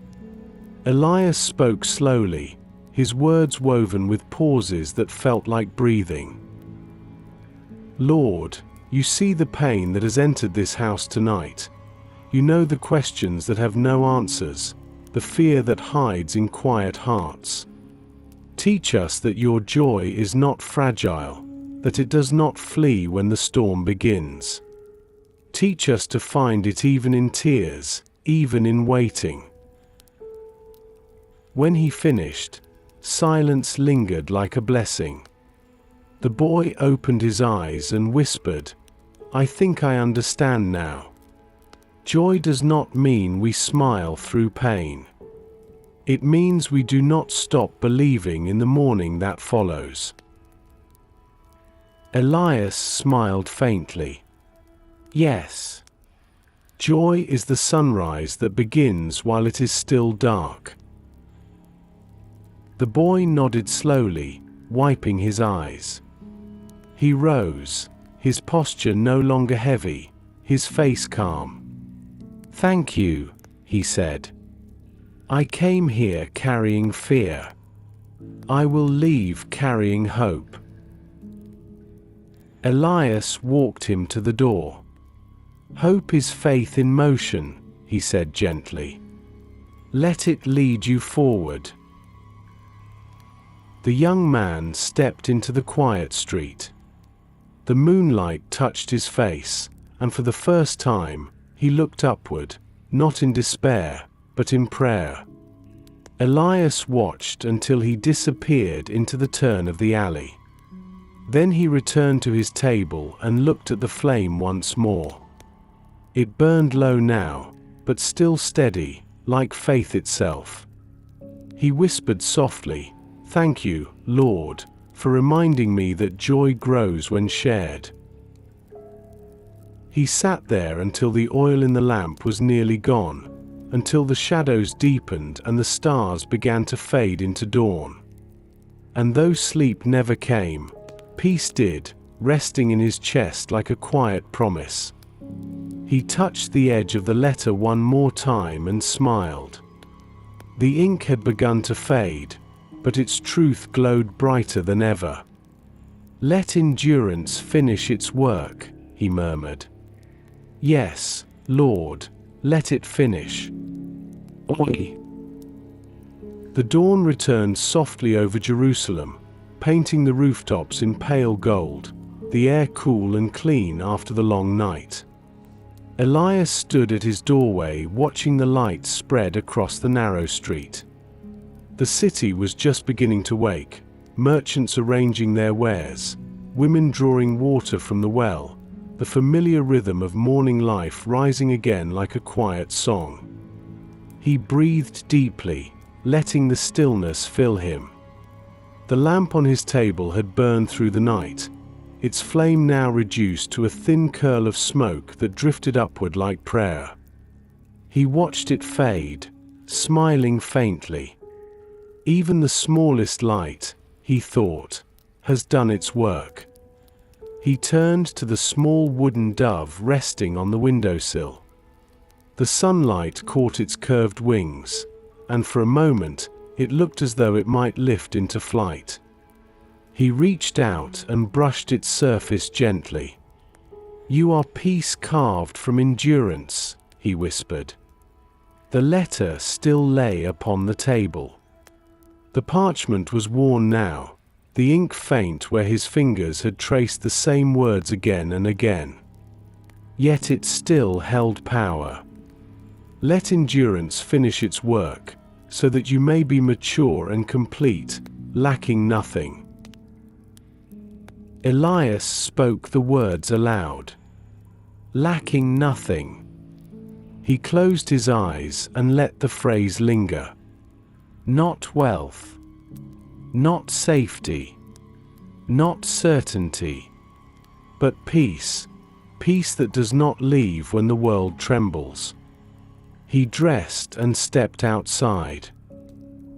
Elias spoke slowly, his words woven with pauses that felt like breathing. Lord, you see the pain that has entered this house tonight. You know the questions that have no answers, the fear that hides in quiet hearts. Teach us that your joy is not fragile, that it does not flee when the storm begins. Teach us to find it even in tears, even in waiting. When he finished, silence lingered like a blessing. The boy opened his eyes and whispered, I think I understand now. Joy does not mean we smile through pain. It means we do not stop believing in the morning that follows. Elias smiled faintly. Yes. Joy is the sunrise that begins while it is still dark. The boy nodded slowly, wiping his eyes. He rose, his posture no longer heavy, his face calm. Thank you, he said. I came here carrying fear. I will leave carrying hope. Elias walked him to the door. Hope is faith in motion, he said gently. Let it lead you forward. The young man stepped into the quiet street. The moonlight touched his face, and for the first time, he looked upward, not in despair, but in prayer. Elias watched until he disappeared into the turn of the alley. Then he returned to his table and looked at the flame once more. It burned low now, but still steady, like faith itself. He whispered softly, "Thank you, Lord, for reminding me that joy grows when shared." He sat there until the oil in the lamp was nearly gone, until the shadows deepened and the stars began to fade into dawn. And though sleep never came, peace did, resting in his chest like a quiet promise. He touched the edge of the letter one more time and smiled. The ink had begun to fade, but its truth glowed brighter than ever. "Let endurance finish its work," he murmured. "Yes, Lord, let it finish." Oi. The dawn returned softly over Jerusalem, painting the rooftops in pale gold, the air cool and clean after the long night. Elias stood at his doorway watching the lights spread across the narrow street. The city was just beginning to wake, merchants arranging their wares, women drawing water from the well, the familiar rhythm of morning life rising again like a quiet song. He breathed deeply, letting the stillness fill him. The lamp on his table had burned through the night, its flame now reduced to a thin curl of smoke that drifted upward like prayer. He watched it fade, smiling faintly. Even the smallest light, he thought, has done its work. He turned to the small wooden dove resting on the windowsill. The sunlight caught its curved wings, and for a moment, it looked as though it might lift into flight. He reached out and brushed its surface gently. "You are peace carved from endurance," he whispered. The letter still lay upon the table. The parchment was worn now, the ink faint where his fingers had traced the same words again and again. Yet it still held power. "Let endurance finish its work, so that you may be mature and complete, lacking nothing." Elias spoke the words aloud. "Lacking nothing." He closed his eyes and let the phrase linger. Not wealth, not safety, not certainty, but peace, peace that does not leave when the world trembles. He dressed and stepped outside.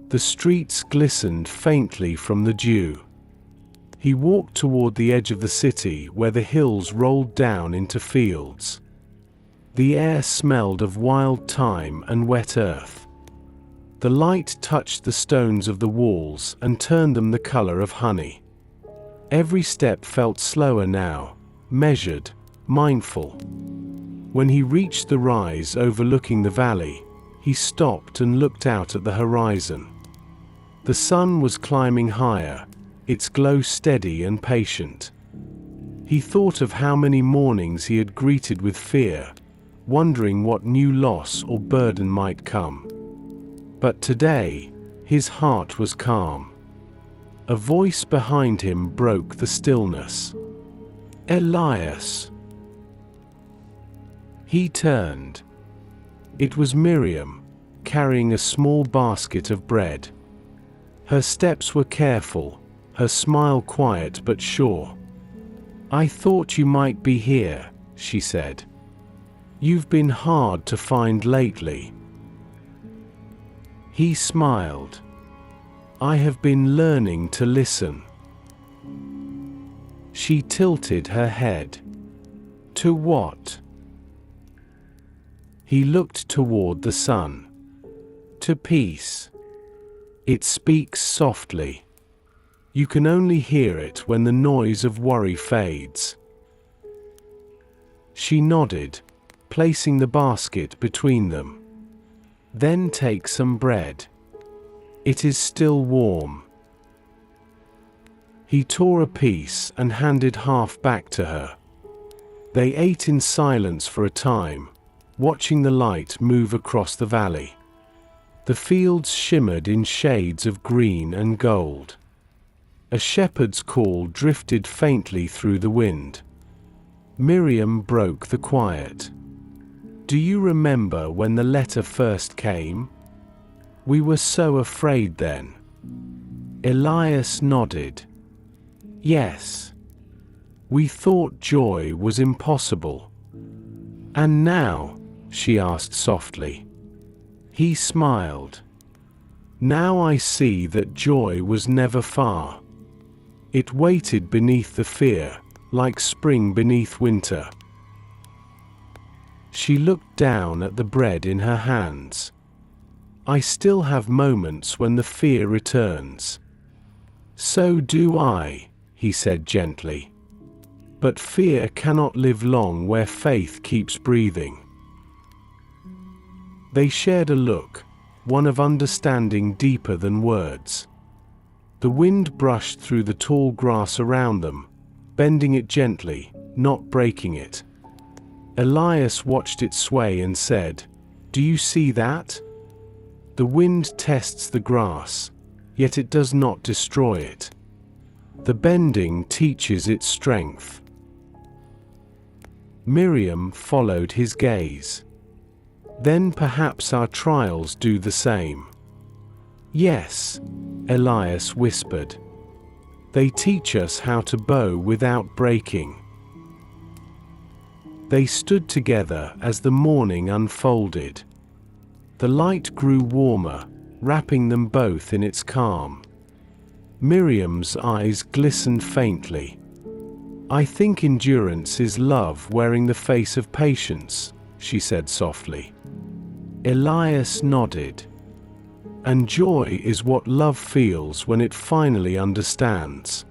The streets glistened faintly from the dew. He walked toward the edge of the city where the hills rolled down into fields. The air smelled of wild thyme and wet earth. The light touched the stones of the walls and turned them the color of honey. Every step felt slower now, measured, mindful. When he reached the rise overlooking the valley, he stopped and looked out at the horizon. The sun was climbing higher, its glow steady and patient. He thought of how many mornings he had greeted with fear, wondering what new loss or burden might come. But today, his heart was calm. A voice behind him broke the stillness. "Elias." He turned. It was Miriam, carrying a small basket of bread. Her steps were careful, her smile quiet but sure. "I thought you might be here," she said. "You've been hard to find lately." He smiled. "I have been learning to listen." She tilted her head. "To what?" He looked toward the sun. "To peace. It speaks softly. You can only hear it when the noise of worry fades." She nodded, placing the basket between them. "Then take some bread. It is still warm." He tore a piece and handed half back to her. They ate in silence for a time, watching the light move across the valley. The fields shimmered in shades of green and gold. A shepherd's call drifted faintly through the wind. Miriam broke the quiet. "Do you remember when the letter first came? We were so afraid then." Elias nodded. "Yes. We thought joy was impossible." "And now?" she asked softly. He smiled. "Now I see that joy was never far. It waited beneath the fear, like spring beneath winter." She looked down at the bread in her hands. "I still have moments when the fear returns." "So do I," he said gently. "But fear cannot live long where faith keeps breathing." They shared a look, one of understanding deeper than words. The wind brushed through the tall grass around them, bending it gently, not breaking it. Elias watched it sway and said, "Do you see that? The wind tests the grass, yet it does not destroy it. The bending teaches its strength." Miriam followed his gaze. "Then perhaps our trials do the same." "Yes," Elias whispered. "They teach us how to bow without breaking." They stood together as the morning unfolded. The light grew warmer, wrapping them both in its calm. Miriam's eyes glistened faintly. "I think endurance is love wearing the face of patience," she said softly. Elias nodded. "And joy is what love feels when it finally understands."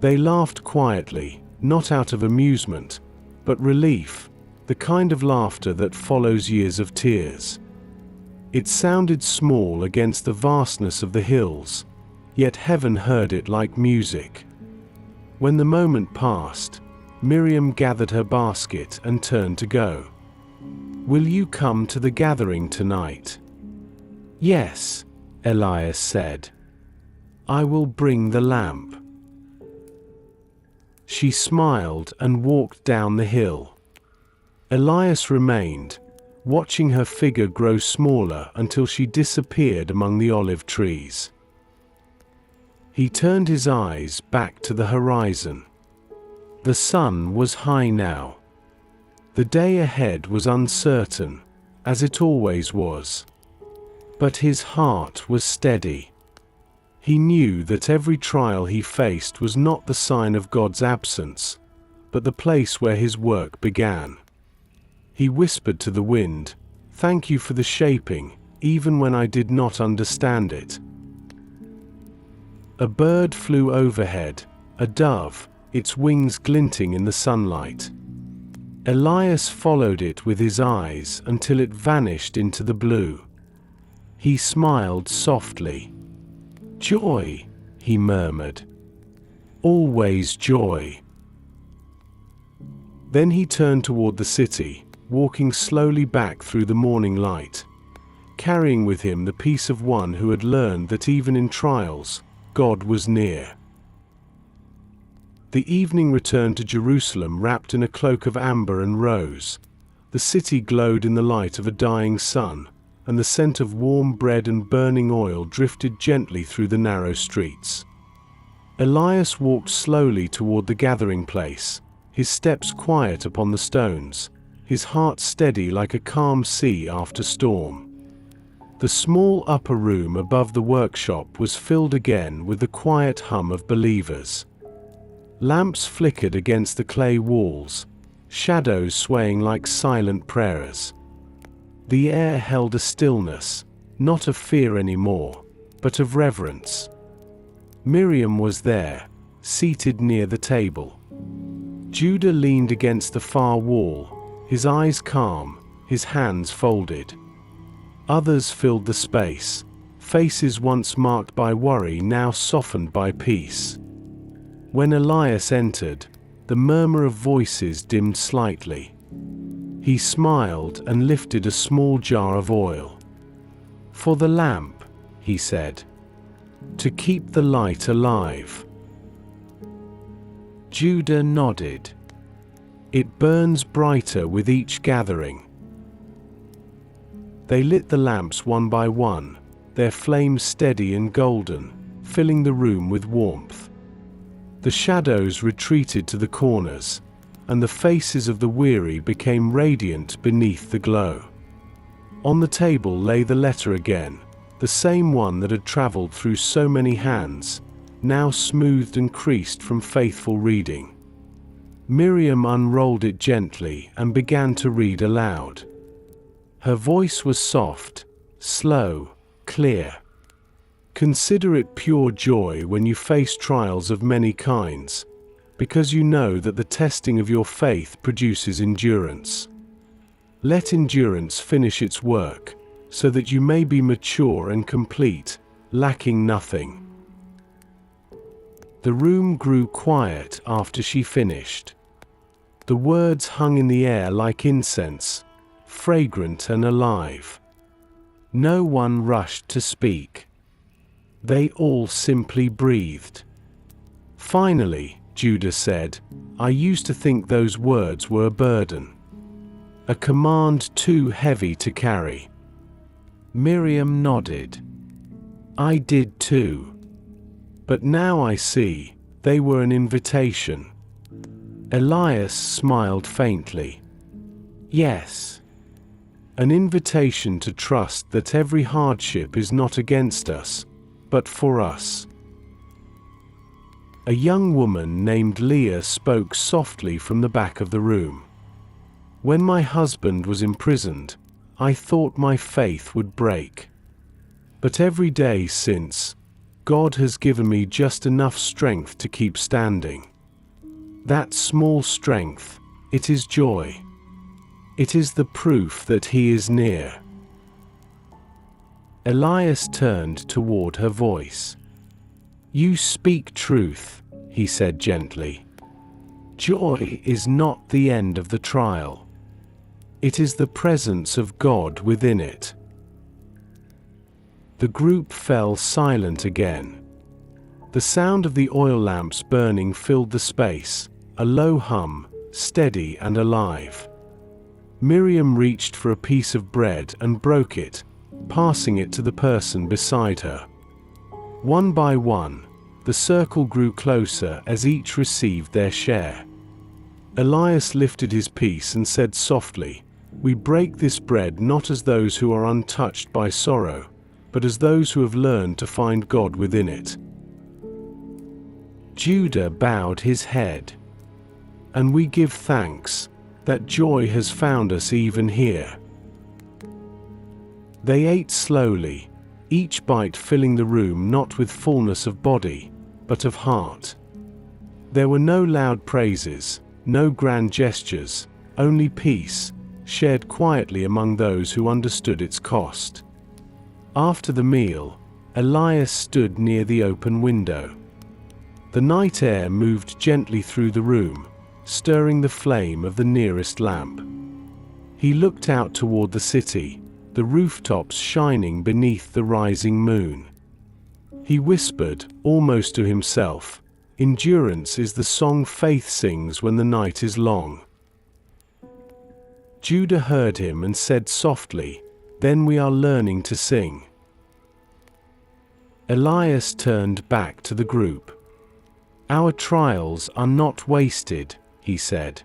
They laughed quietly, not out of amusement, but relief, the kind of laughter that follows years of tears. It sounded small against the vastness of the hills, yet heaven heard it like music. When the moment passed, Miriam gathered her basket and turned to go. "Will you come to the gathering tonight?" "Yes," Elias said. "I will bring the lamp." She smiled and walked down the hill. Elias remained, watching her figure grow smaller until she disappeared among the olive trees. He turned his eyes back to the horizon. The sun was high now. The day ahead was uncertain, as it always was. But his heart was steady. He knew that every trial he faced was not the sign of God's absence, but the place where his work began. He whispered to the wind, "Thank you for the shaping, even when I did not understand it." A bird flew overhead, a dove, its wings glinting in the sunlight. Elias followed it with his eyes until it vanished into the blue. He smiled softly. "Joy," he murmured. "Always joy." Then he turned toward the city, walking slowly back through the morning light, carrying with him the peace of one who had learned that even in trials, God was near. The evening returned to Jerusalem wrapped in a cloak of amber and rose. The city glowed in the light of a dying sun, and the scent of warm bread and burning oil drifted gently through the narrow streets. Elias walked slowly toward the gathering place, his steps quiet upon the stones, his heart steady like a calm sea after storm. The small upper room above the workshop was filled again with the quiet hum of believers. Lamps flickered against the clay walls, shadows swaying like silent prayers. The air held a stillness, not of fear anymore, but of reverence. Miriam was there, seated near the table. Judah leaned against the far wall, his eyes calm, his hands folded. Others filled the space, faces once marked by worry now softened by peace. When Elias entered, the murmur of voices dimmed slightly. He smiled and lifted a small jar of oil. "For the lamp," he said. To keep the light alive. Judah nodded. It burns brighter with each gathering. They lit the lamps one by one, their flames steady and golden, filling the room with warmth. The shadows retreated to the corners, and the faces of the weary became radiant beneath the glow. On the table lay the letter again, the same one that had traveled through so many hands, now smoothed and creased from faithful reading. Miriam unrolled it gently and began to read aloud. Her voice was soft, slow, clear. Consider it pure joy when you face trials of many kinds, because you know that the testing of your faith produces endurance. Let endurance finish its work, so that you may be mature and complete, lacking nothing. The room grew quiet after she finished. The words hung in the air like incense, fragrant and alive. No one rushed to speak. They all simply breathed. Finally, Judah said, I used to think those words were a burden. A command too heavy to carry. Miriam nodded. I did too. But now I see, they were an invitation. Elias smiled faintly. Yes. An invitation to trust that every hardship is not against us, but for us. A young woman named Leah spoke softly from the back of the room. When my husband was imprisoned, I thought my faith would break. But every day since, God has given me just enough strength to keep standing. That small strength, it is joy. It is the proof that He is near. Elias turned toward her voice. You speak truth, he said gently. Joy is not the end of the trial. It is the presence of God within it. The group fell silent again. The sound of the oil lamps burning filled the space, a low hum, steady and alive. Miriam reached for a piece of bread and broke it, passing it to the person beside her. One by one, the circle grew closer as each received their share. Elias lifted his piece and said softly, We break this bread not as those who are untouched by sorrow, but as those who have learned to find God within it. Judah bowed his head. And we give thanks that joy has found us even here. They ate slowly, each bite filling the room not with fullness of body, but of heart. There were no loud praises, no grand gestures, only peace, shared quietly among those who understood its cost. After the meal, Elias stood near the open window. The night air moved gently through the room, stirring the flame of the nearest lamp. He looked out toward the city, the rooftops shining beneath the rising moon. He whispered, almost to himself, Endurance is the song faith sings when the night is long. Judah heard him and said softly, Then we are learning to sing. Elias turned back to the group. Our trials are not wasted, he said.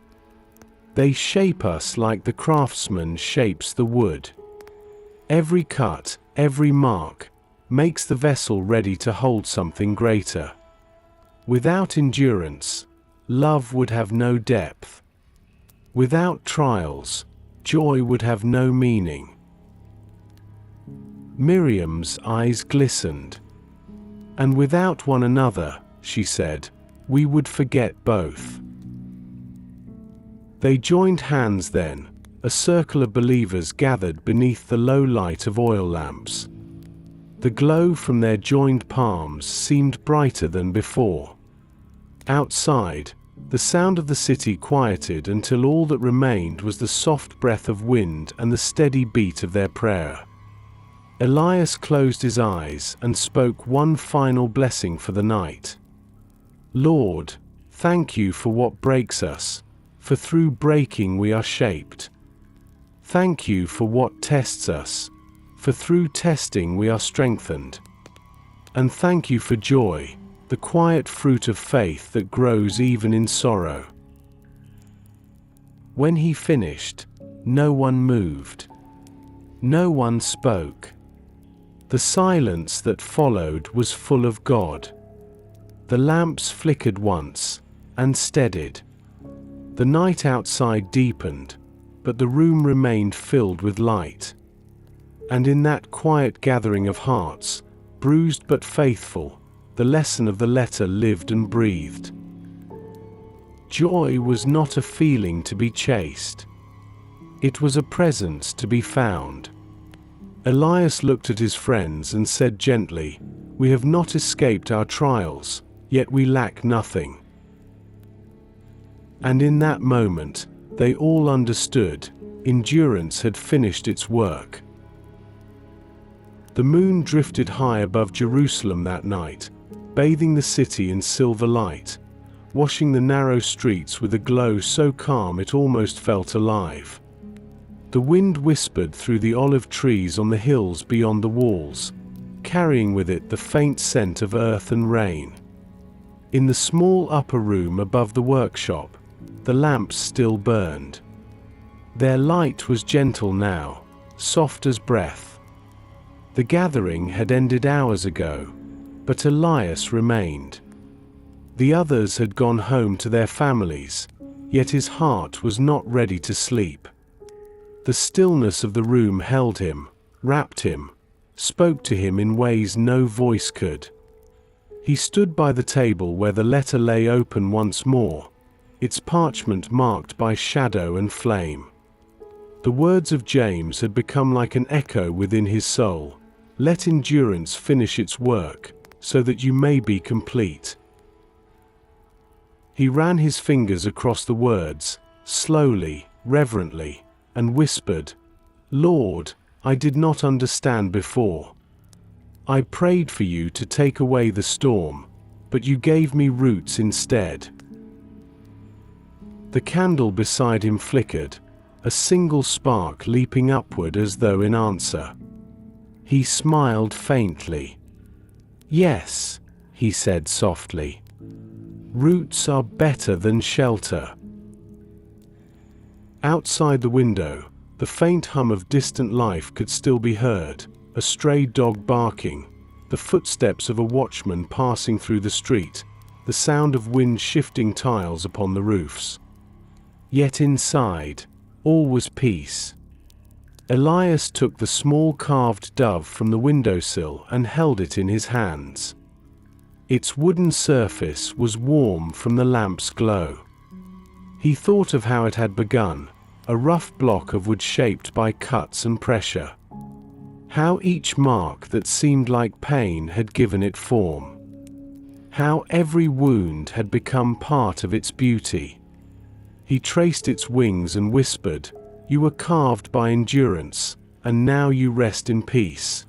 They shape us like the craftsman shapes the wood. Every cut, every mark, makes the vessel ready to hold something greater. Without endurance, love would have no depth. Without trials, joy would have no meaning. Miriam's eyes glistened. And without one another, she said, we would forget both. They joined hands then, a circle of believers gathered beneath the low light of oil lamps. The glow from their joined palms seemed brighter than before. Outside, the sound of the city quieted until all that remained was the soft breath of wind and the steady beat of their prayer. Elias closed his eyes and spoke one final blessing for the night. Lord, thank you for what breaks us, for through breaking we are shaped. Thank you for what tests us, for through testing we are strengthened. And thank you for joy, the quiet fruit of faith that grows even in sorrow. When he finished, no one moved. No one spoke. The silence that followed was full of God. The lamps flickered once, and steadied. The night outside deepened, but the room remained filled with light. And in that quiet gathering of hearts, bruised but faithful, the lesson of the letter lived and breathed. Joy was not a feeling to be chased. It was a presence to be found. Elias looked at his friends and said gently, "We have not escaped our trials, yet we lack nothing." And in that moment, they all understood, endurance had finished its work. The moon drifted high above Jerusalem that night, bathing the city in silver light, washing the narrow streets with a glow so calm it almost felt alive. The wind whispered through the olive trees on the hills beyond the walls, carrying with it the faint scent of earth and rain. In the small upper room above the workshop, the lamps still burned. Their light was gentle now, soft as breath. The gathering had ended hours ago, but Elias remained. The others had gone home to their families, yet his heart was not ready to sleep. The stillness of the room held him, wrapped him, spoke to him in ways no voice could. He stood by the table where the letter lay open once more, its parchment marked by shadow and flame. The words of James had become like an echo within his soul. Let endurance finish its work, so that you may be complete. He ran his fingers across the words, slowly, reverently, and whispered, "Lord, I did not understand before. I prayed for you to take away the storm, but you gave me roots instead." The candle beside him flickered, a single spark leaping upward as though in answer. He smiled faintly. "Yes," he said softly. "Roots are better than shelter." Outside the window, the faint hum of distant life could still be heard, a stray dog barking, the footsteps of a watchman passing through the street, the sound of wind shifting tiles upon the roofs. Yet inside, all was peace. Elias took the small carved dove from the windowsill and held it in his hands. Its wooden surface was warm from the lamp's glow. He thought of how it had begun, a rough block of wood shaped by cuts and pressure. How each mark that seemed like pain had given it form. How every wound had become part of its beauty. He traced its wings and whispered, "You were carved by endurance, and now you rest in peace."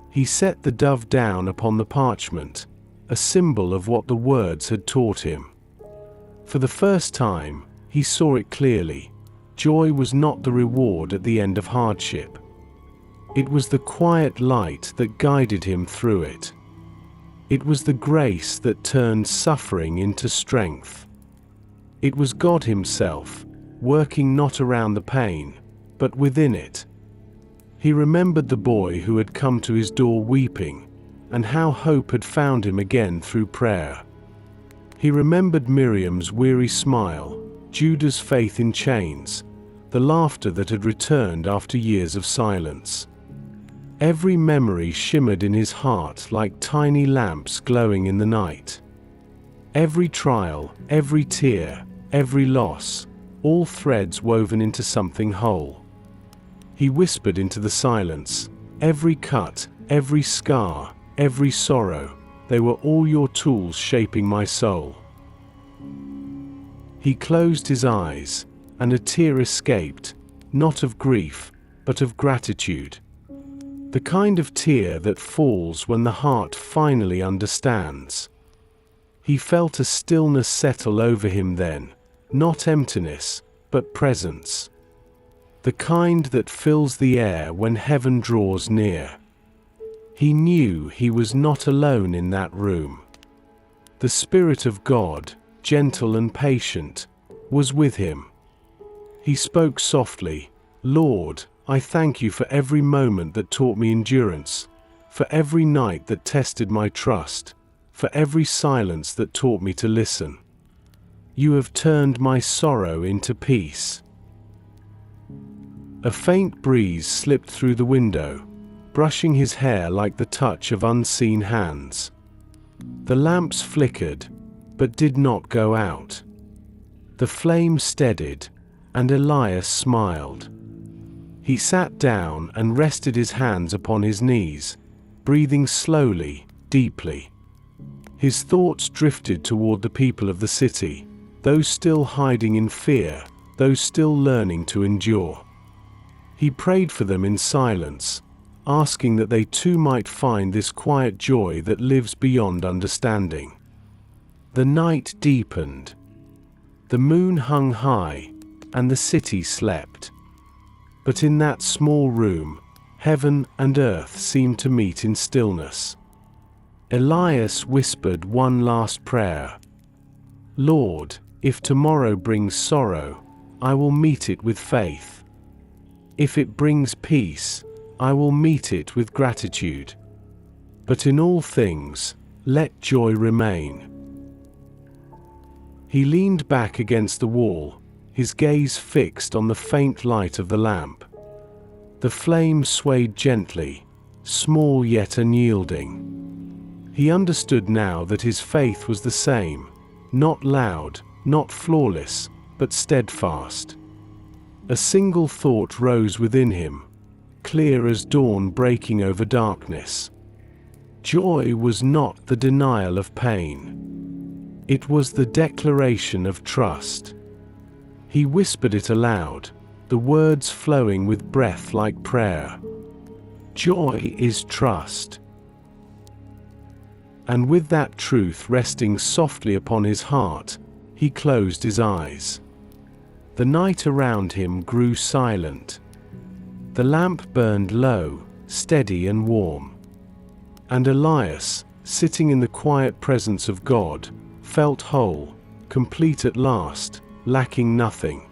He set the dove down upon the parchment, a symbol of what the words had taught him. For the first time, he saw it clearly. Joy was not the reward at the end of hardship. It was the quiet light that guided him through it. It was the grace that turned suffering into strength. It was God Himself, working not around the pain, but within it. He remembered the boy who had come to his door weeping, and how hope had found him again through prayer. He remembered Miriam's weary smile, Judah's faith in chains, the laughter that had returned after years of silence. Every memory shimmered in his heart like tiny lamps glowing in the night. Every trial, every tear, every loss, all threads woven into something whole. He whispered into the silence, "Every cut, every scar, every sorrow, they were all your tools shaping my soul." He closed his eyes, and a tear escaped, not of grief, but of gratitude. The kind of tear that falls when the heart finally understands. He felt a stillness settle over him then, not emptiness, but presence. The kind that fills the air when heaven draws near. He knew he was not alone in that room. The Spirit of God, gentle and patient, was with him. He spoke softly, "Lord, I thank you for every moment that taught me endurance, for every night that tested my trust, for every silence that taught me to listen. You have turned my sorrow into peace." A faint breeze slipped through the window, brushing his hair like the touch of unseen hands. The lamps flickered, but did not go out. The flame steadied, and Elias smiled. He sat down and rested his hands upon his knees, breathing slowly, deeply. His thoughts drifted toward the people of the city, those still hiding in fear, those still learning to endure. He prayed for them in silence, asking that they too might find this quiet joy that lives beyond understanding. The night deepened. The moon hung high, and the city slept. But in that small room, heaven and earth seemed to meet in stillness. Elias whispered one last prayer. "Lord, if tomorrow brings sorrow, I will meet it with faith. If it brings peace, I will meet it with gratitude. But in all things, let joy remain." He leaned back against the wall, his gaze fixed on the faint light of the lamp. The flame swayed gently, small yet unyielding. He understood now that his faith was the same, not loud, not flawless, but steadfast. A single thought rose within him, clear as dawn breaking over darkness. Joy was not the denial of pain. It was the declaration of trust. He whispered it aloud, the words flowing with breath like prayer. Joy is trust. And with that truth resting softly upon his heart, he closed his eyes. The night around him grew silent. The lamp burned low, steady and warm. And Elias, sitting in the quiet presence of God, felt whole, complete at last, lacking nothing.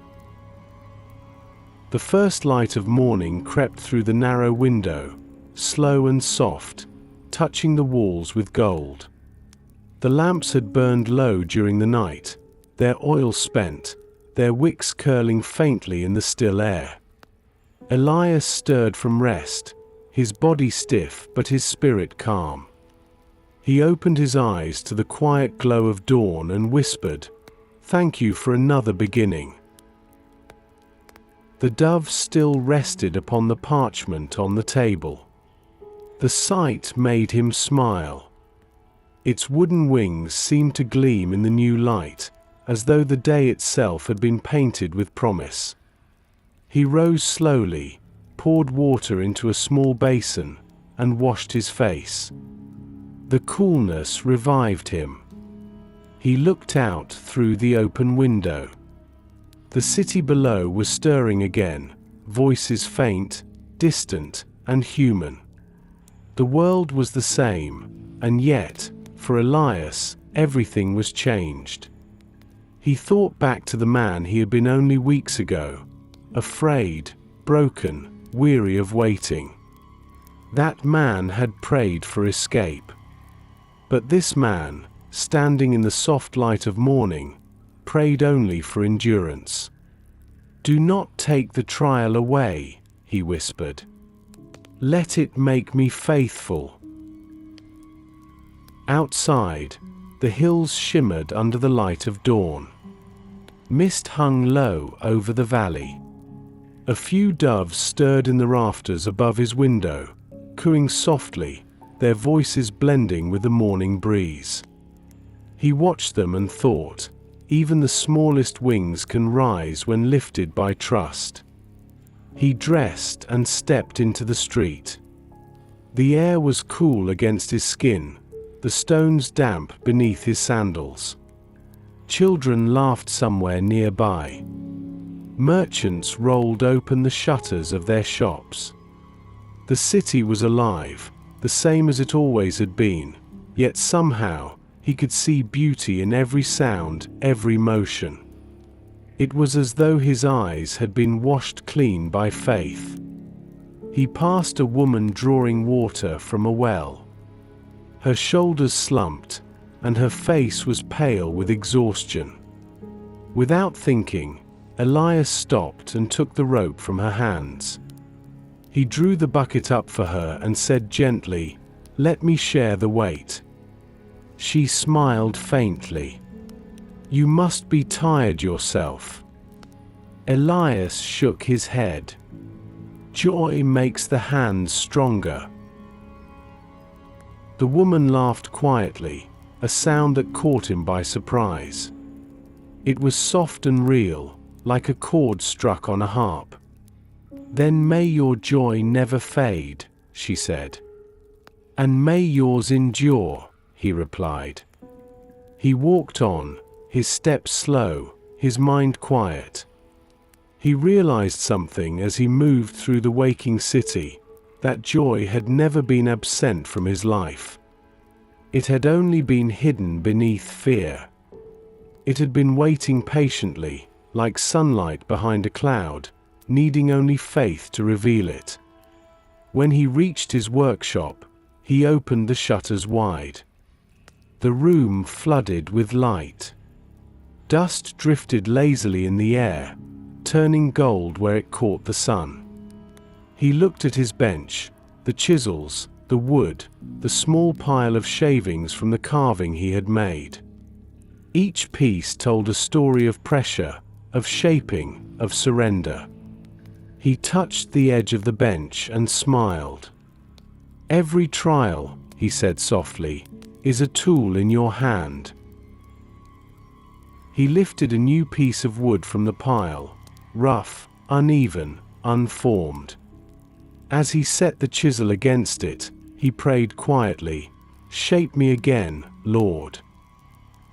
The first light of morning crept through the narrow window, slow and soft, touching the walls with gold. The lamps had burned low during the night, their oil spent, their wicks curling faintly in the still air. Elias stirred from rest, his body stiff but his spirit calm. He opened his eyes to the quiet glow of dawn and whispered, "Thank you for another beginning." The dove still rested upon the parchment on the table. The sight made him smile. Its wooden wings seemed to gleam in the new light, as though the day itself had been painted with promise. He rose slowly, poured water into a small basin, and washed his face. The coolness revived him. He looked out through the open window. The city below was stirring again, voices faint, distant, and human. The world was the same, and yet, for Elias, everything was changed. He thought back to the man he had been only weeks ago, afraid, broken, weary of waiting. That man had prayed for escape. But this man, standing in the soft light of morning, prayed only for endurance. "Do not take the trial away," he whispered. "Let it make me faithful." Outside, the hills shimmered under the light of dawn. Mist hung low over the valley. A few doves stirred in the rafters above his window, cooing softly, their voices blending with the morning breeze. He watched them and thought, even the smallest wings can rise when lifted by trust. He dressed and stepped into the street. The air was cool against his skin, the stones damp beneath his sandals. Children laughed somewhere nearby. Merchants rolled open the shutters of their shops. The city was alive, the same as it always had been, yet somehow he could see beauty in every sound, every motion. It was as though his eyes had been washed clean by faith. He passed a woman drawing water from a well. Her shoulders slumped, and her face was pale with exhaustion. Without thinking, Elias stopped and took the rope from her hands. He drew the bucket up for her and said gently, "Let me share the weight." She smiled faintly. "You must be tired yourself." Elias shook his head. "Joy makes the hands stronger." The woman laughed quietly, a sound that caught him by surprise. It was soft and real, like a chord struck on a harp. "Then may your joy never fade," she said. "And may yours endure," he replied. He walked on, his steps slow, his mind quiet. He realized something as he moved through the waking city, that joy had never been absent from his life. It had only been hidden beneath fear. It had been waiting patiently, like sunlight behind a cloud, needing only faith to reveal it. When he reached his workshop, he opened the shutters wide. The room flooded with light. Dust drifted lazily in the air, turning gold where it caught the sun. He looked at his bench, the chisels, the wood, the small pile of shavings from the carving he had made. Each piece told a story of pressure, of shaping, of surrender. He touched the edge of the bench and smiled. "Every trial," he said softly, "is a tool in your hand." He lifted a new piece of wood from the pile, rough, uneven, unformed. As he set the chisel against it, he prayed quietly, "Shape me again, Lord,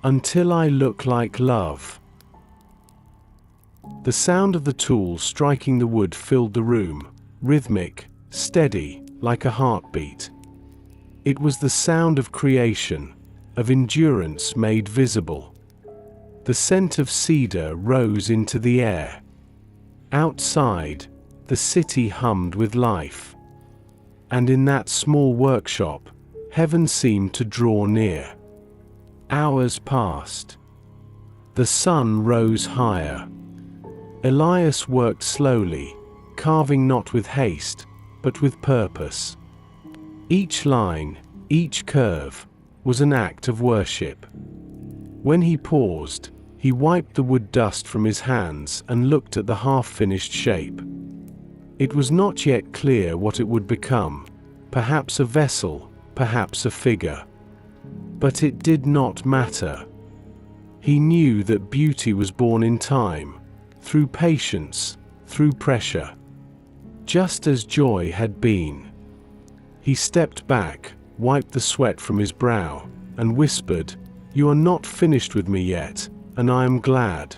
until I look like love." The sound of the tool striking the wood filled the room, rhythmic, steady, like a heartbeat. It was the sound of creation, of endurance made visible. The scent of cedar rose into the air. Outside, the city hummed with life. And in that small workshop, heaven seemed to draw near. Hours passed. The sun rose higher. Elias worked slowly, carving not with haste, but with purpose. Each line, each curve, was an act of worship. When he paused, he wiped the wood dust from his hands and looked at the half-finished shape. It was not yet clear what it would become, perhaps a vessel, perhaps a figure. But it did not matter. He knew that beauty was born in time, through patience, through pressure. Just as joy had been. He stepped back, wiped the sweat from his brow, and whispered, "You are not finished with me yet, and I am glad."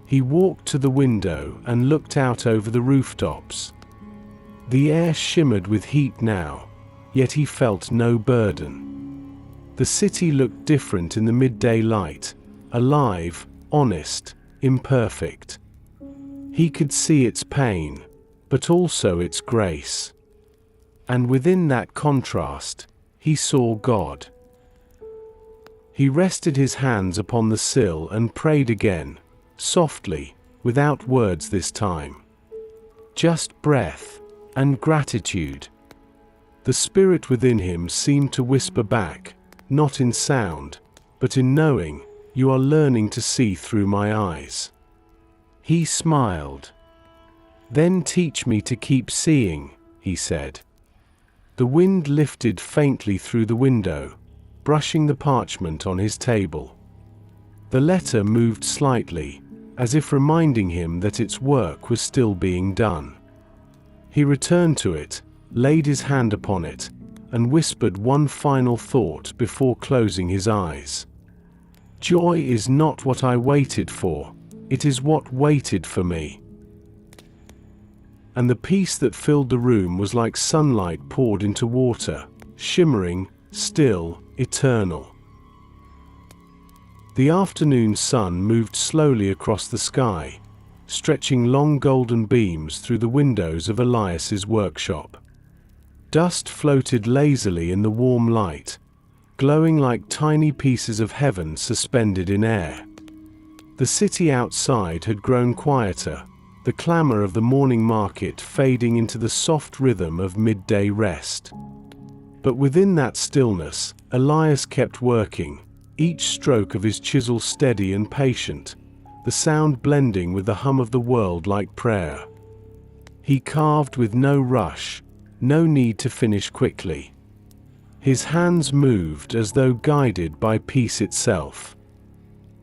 He walked to the window and looked out over the rooftops. The air shimmered with heat now, yet he felt no burden. The city looked different in the midday light, alive, honest, imperfect. He could see its pain, but also its grace. And within that contrast, he saw God. He rested his hands upon the sill and prayed again, softly, without words this time. Just breath and gratitude. The spirit within him seemed to whisper back, not in sound, but in knowing, "You are learning to see through my eyes." He smiled. "Then teach me to keep seeing," he said. The wind lifted faintly through the window, brushing the parchment on his table. The letter moved slightly, as if reminding him that its work was still being done. He returned to it, laid his hand upon it, and whispered one final thought before closing his eyes. Joy is not what I waited for, it is what waited for me. And the peace that filled the room was like sunlight poured into water, shimmering, still, eternal. The afternoon sun moved slowly across the sky, stretching long golden beams through the windows of Elias's workshop. Dust floated lazily in the warm light, glowing like tiny pieces of heaven suspended in air. The city outside had grown quieter, the clamor of the morning market fading into the soft rhythm of midday rest. But within that stillness, Elias kept working, each stroke of his chisel steady and patient, the sound blending with the hum of the world like prayer. He carved with no rush, no need to finish quickly. His hands moved as though guided by peace itself.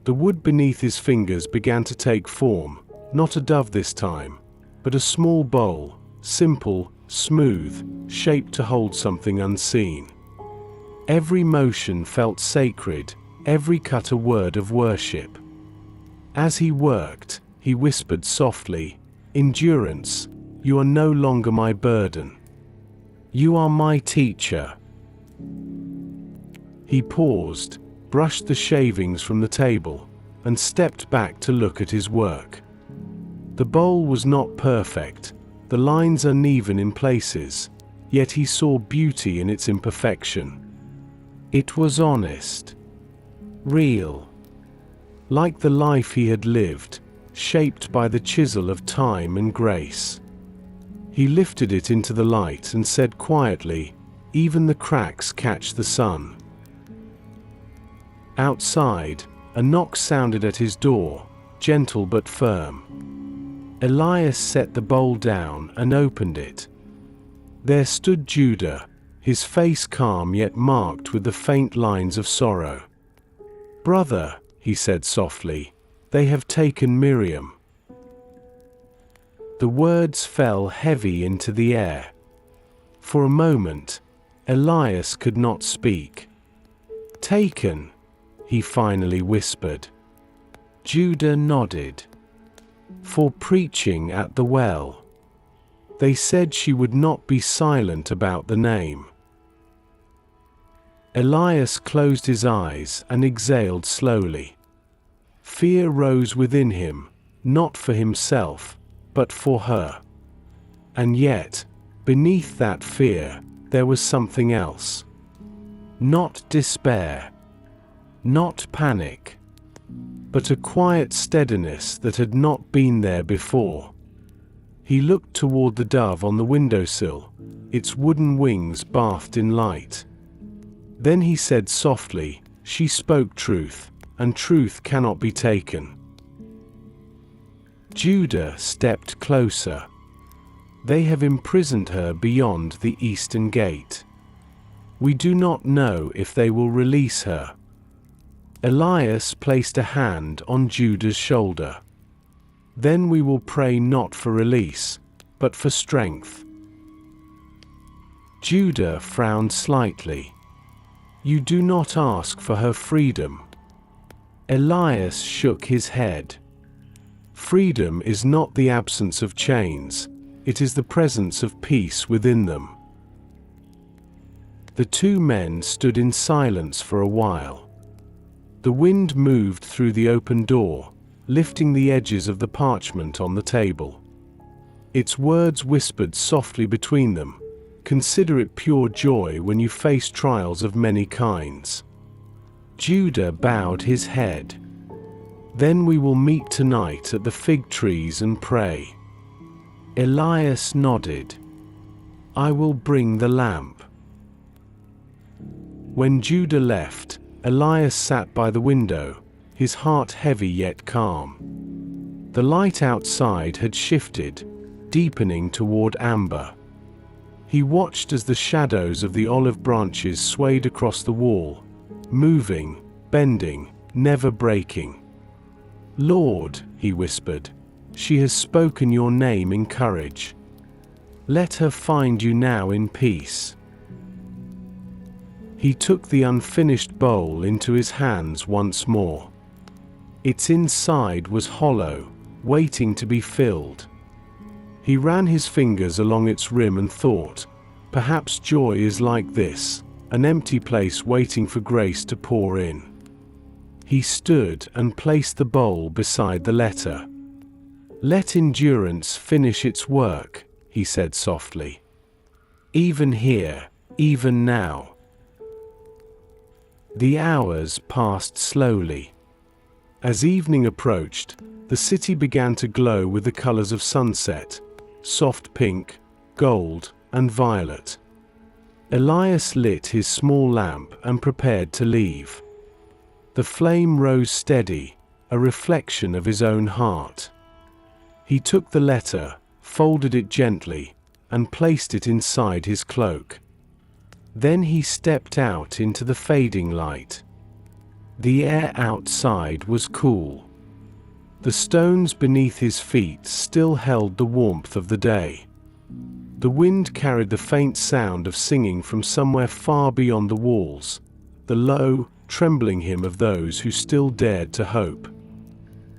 The wood beneath his fingers began to take form, not a dove this time, but a small bowl, simple, smooth, shaped to hold something unseen. Every motion felt sacred, every cut a word of worship. As he worked, he whispered softly, "Endurance, you are no longer my burden. You are my teacher." He paused, brushed the shavings from the table, and stepped back to look at his work. The bowl was not perfect, the lines uneven in places, yet he saw beauty in its imperfection. It was honest, real, like the life he had lived, shaped by the chisel of time and grace. He lifted it into the light and said quietly, "Even the cracks catch the sun." Outside, a knock sounded at his door, gentle but firm. Elias set the bowl down and opened it. There stood Judah, his face calm yet marked with the faint lines of sorrow. "Brother," he said softly, "they have taken Miriam." The words fell heavy into the air. For a moment, Elias could not speak. "Taken," he finally whispered. Judah nodded. "For preaching at the well. They said she would not be silent about the name." Elias closed his eyes and exhaled slowly. Fear rose within him, not for himself, but for her. And yet, beneath that fear, there was something else. Not despair, not panic, but a quiet steadiness that had not been there before. He looked toward the dove on the windowsill, its wooden wings bathed in light. Then he said softly, "She spoke truth, and truth cannot be taken." Judah stepped closer. "They have imprisoned her beyond the eastern gate. We do not know if they will release her." Elias placed a hand on Judah's shoulder. "Then we will pray not for release, but for strength." Judah frowned slightly. "You do not ask for her freedom." Elias shook his head. "Freedom is not the absence of chains, it is the presence of peace within them." The two men stood in silence for a while. The wind moved through the open door, lifting the edges of the parchment on the table. Its words whispered softly between them, "Consider it pure joy when you face trials of many kinds." Judah bowed his head. "Then we will meet tonight at the fig trees and pray." Elias nodded. "I will bring the lamp." When Judah left, Elias sat by the window, his heart heavy yet calm. The light outside had shifted, deepening toward amber. He watched as the shadows of the olive branches swayed across the wall, moving, bending, never breaking. "Lord," he whispered, "she has spoken your name in courage. Let her find you now in peace." He took the unfinished bowl into his hands once more. Its inside was hollow, waiting to be filled. He ran his fingers along its rim and thought, perhaps joy is like this, an empty place waiting for grace to pour in. He stood and placed the bowl beside the letter. "Let endurance finish its work," he said softly. "Even here, even now." The hours passed slowly. As evening approached, the city began to glow with the colors of sunset, soft pink, gold, and violet. Elias lit his small lamp and prepared to leave. The flame rose steady, a reflection of his own heart. He took the letter, folded it gently, and placed it inside his cloak. Then he stepped out into the fading light. The air outside was cool. The stones beneath his feet still held the warmth of the day. The wind carried the faint sound of singing from somewhere far beyond the walls, the low, trembling hymn of those who still dared to hope.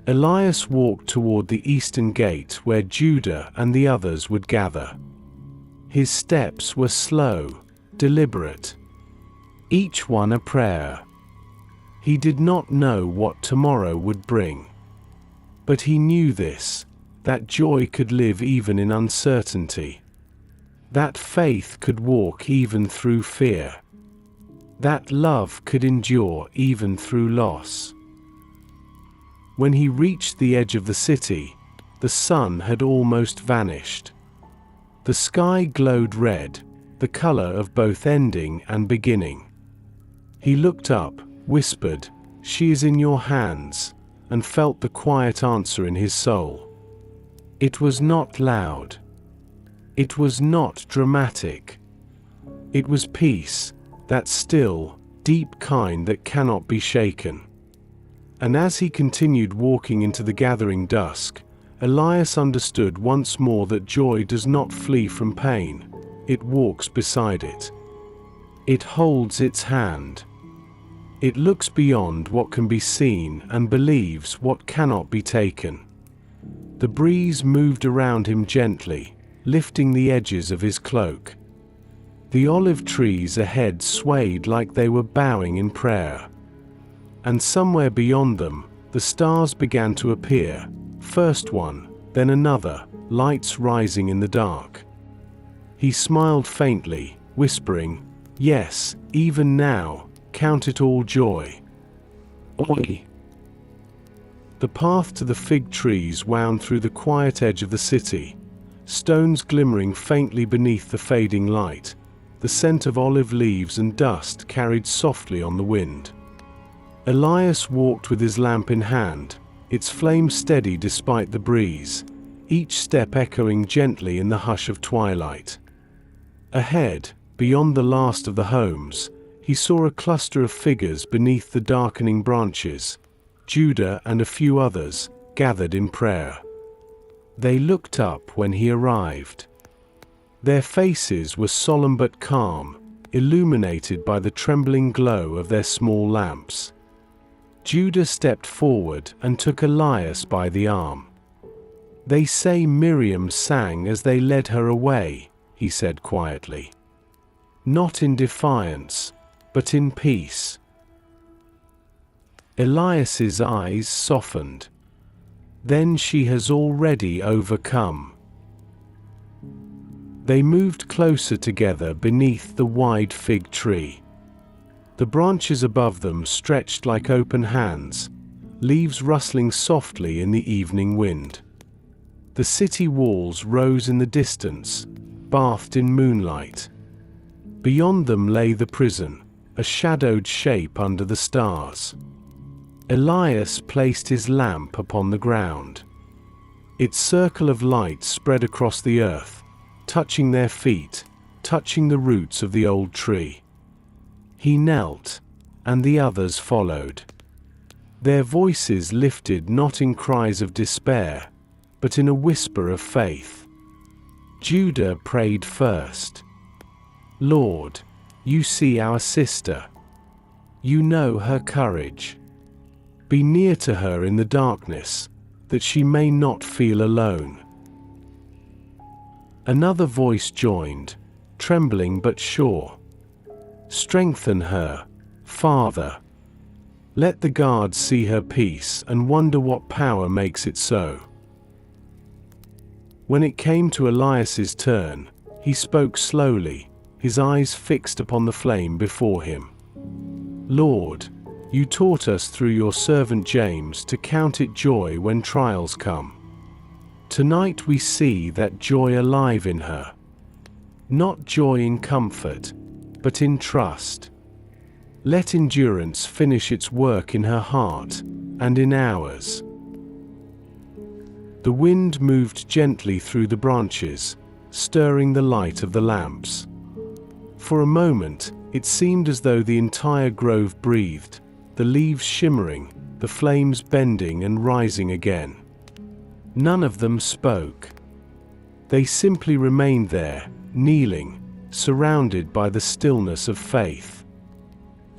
Elias walked toward the eastern gate where Judah and the others would gather. His steps were slow, deliberate, each one a prayer. He did not know what tomorrow would bring. But he knew this, that joy could live even in uncertainty. That faith could walk even through fear. That love could endure even through loss. When he reached the edge of the city, the sun had almost vanished. The sky glowed red, the color of both ending and beginning. He looked up, whispered, "She is in your hands," and felt the quiet answer in his soul. It was not loud. It was not dramatic. It was peace, that still, deep kind that cannot be shaken. And as he continued walking into the gathering dusk, Elias understood once more that joy does not flee from pain, it walks beside it. It holds its hand. It looks beyond what can be seen and believes what cannot be taken. The breeze moved around him gently, lifting the edges of his cloak. The olive trees ahead swayed like they were bowing in prayer. And somewhere beyond them, the stars began to appear, first one, then another, lights rising in the dark. He smiled faintly, whispering, "Yes, even now, count it all joy." Oi! The path to the fig trees wound through the quiet edge of the city, stones glimmering faintly beneath the fading light, the scent of olive leaves and dust carried softly on the wind. Elias walked with his lamp in hand, its flame steady despite the breeze, each step echoing gently in the hush of twilight. Ahead, beyond the last of the homes, he saw a cluster of figures beneath the darkening branches, Judah and a few others, gathered in prayer. They looked up when he arrived. Their faces were solemn but calm, illuminated by the trembling glow of their small lamps. Judah stepped forward and took Elias by the arm. "They say Miriam sang as they led her away," he said quietly. "Not in defiance, but in peace." Elias's eyes softened. "Then she has already overcome." They moved closer together beneath the wide fig tree. The branches above them stretched like open hands, leaves rustling softly in the evening wind. The city walls rose in the distance, bathed in moonlight. Beyond them lay the prison, a shadowed shape under the stars. Elias placed his lamp upon the ground. Its circle of light spread across the earth, touching their feet, touching the roots of the old tree. He knelt, and the others followed. Their voices lifted not in cries of despair, but in a whisper of faith. Judah prayed first. Lord, you see our sister. You know her courage. Be near to her in the darkness, that she may not feel alone. Another voice joined, trembling but sure. Strengthen her, Father. Let the guards see her peace and wonder what power makes it so. When it came to Elias's turn, he spoke slowly, his eyes fixed upon the flame before him. Lord, you taught us through your servant James to count it joy when trials come. Tonight we see that joy alive in her. Not joy in comfort, but in trust. Let endurance finish its work in her heart and in ours. The wind moved gently through the branches, stirring the light of the lamps. For a moment, it seemed as though the entire grove breathed, the leaves shimmering, the flames bending and rising again. None of them spoke. They simply remained there, kneeling, surrounded by the stillness of faith.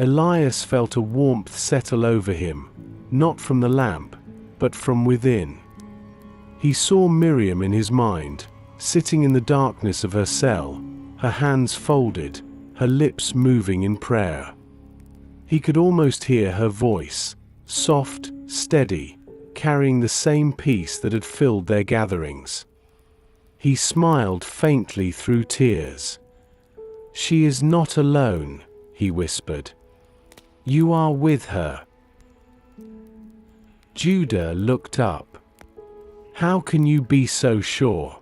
Elias felt a warmth settle over him, not from the lamp, but from within. He saw Miriam in his mind, sitting in the darkness of her cell, her hands folded, her lips moving in prayer. He could almost hear her voice, soft, steady, carrying the same peace that had filled their gatherings. He smiled faintly through tears. "She is not alone," he whispered. "You are with her." Judah looked up. "How can you be so sure?"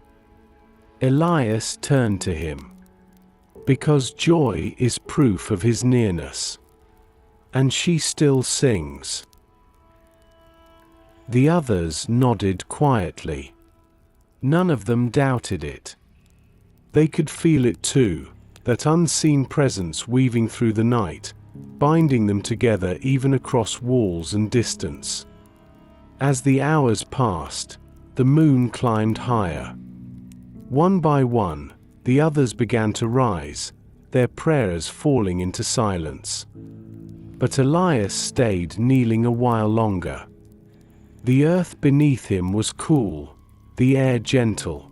Elias turned to him. "Because joy is proof of his nearness. And she still sings." The others nodded quietly. None of them doubted it. They could feel it too, that unseen presence weaving through the night, binding them together even across walls and distance. As the hours passed, the moon climbed higher. One by one, the others began to rise, their prayers falling into silence. But Elias stayed kneeling a while longer. The earth beneath him was cool, the air gentle.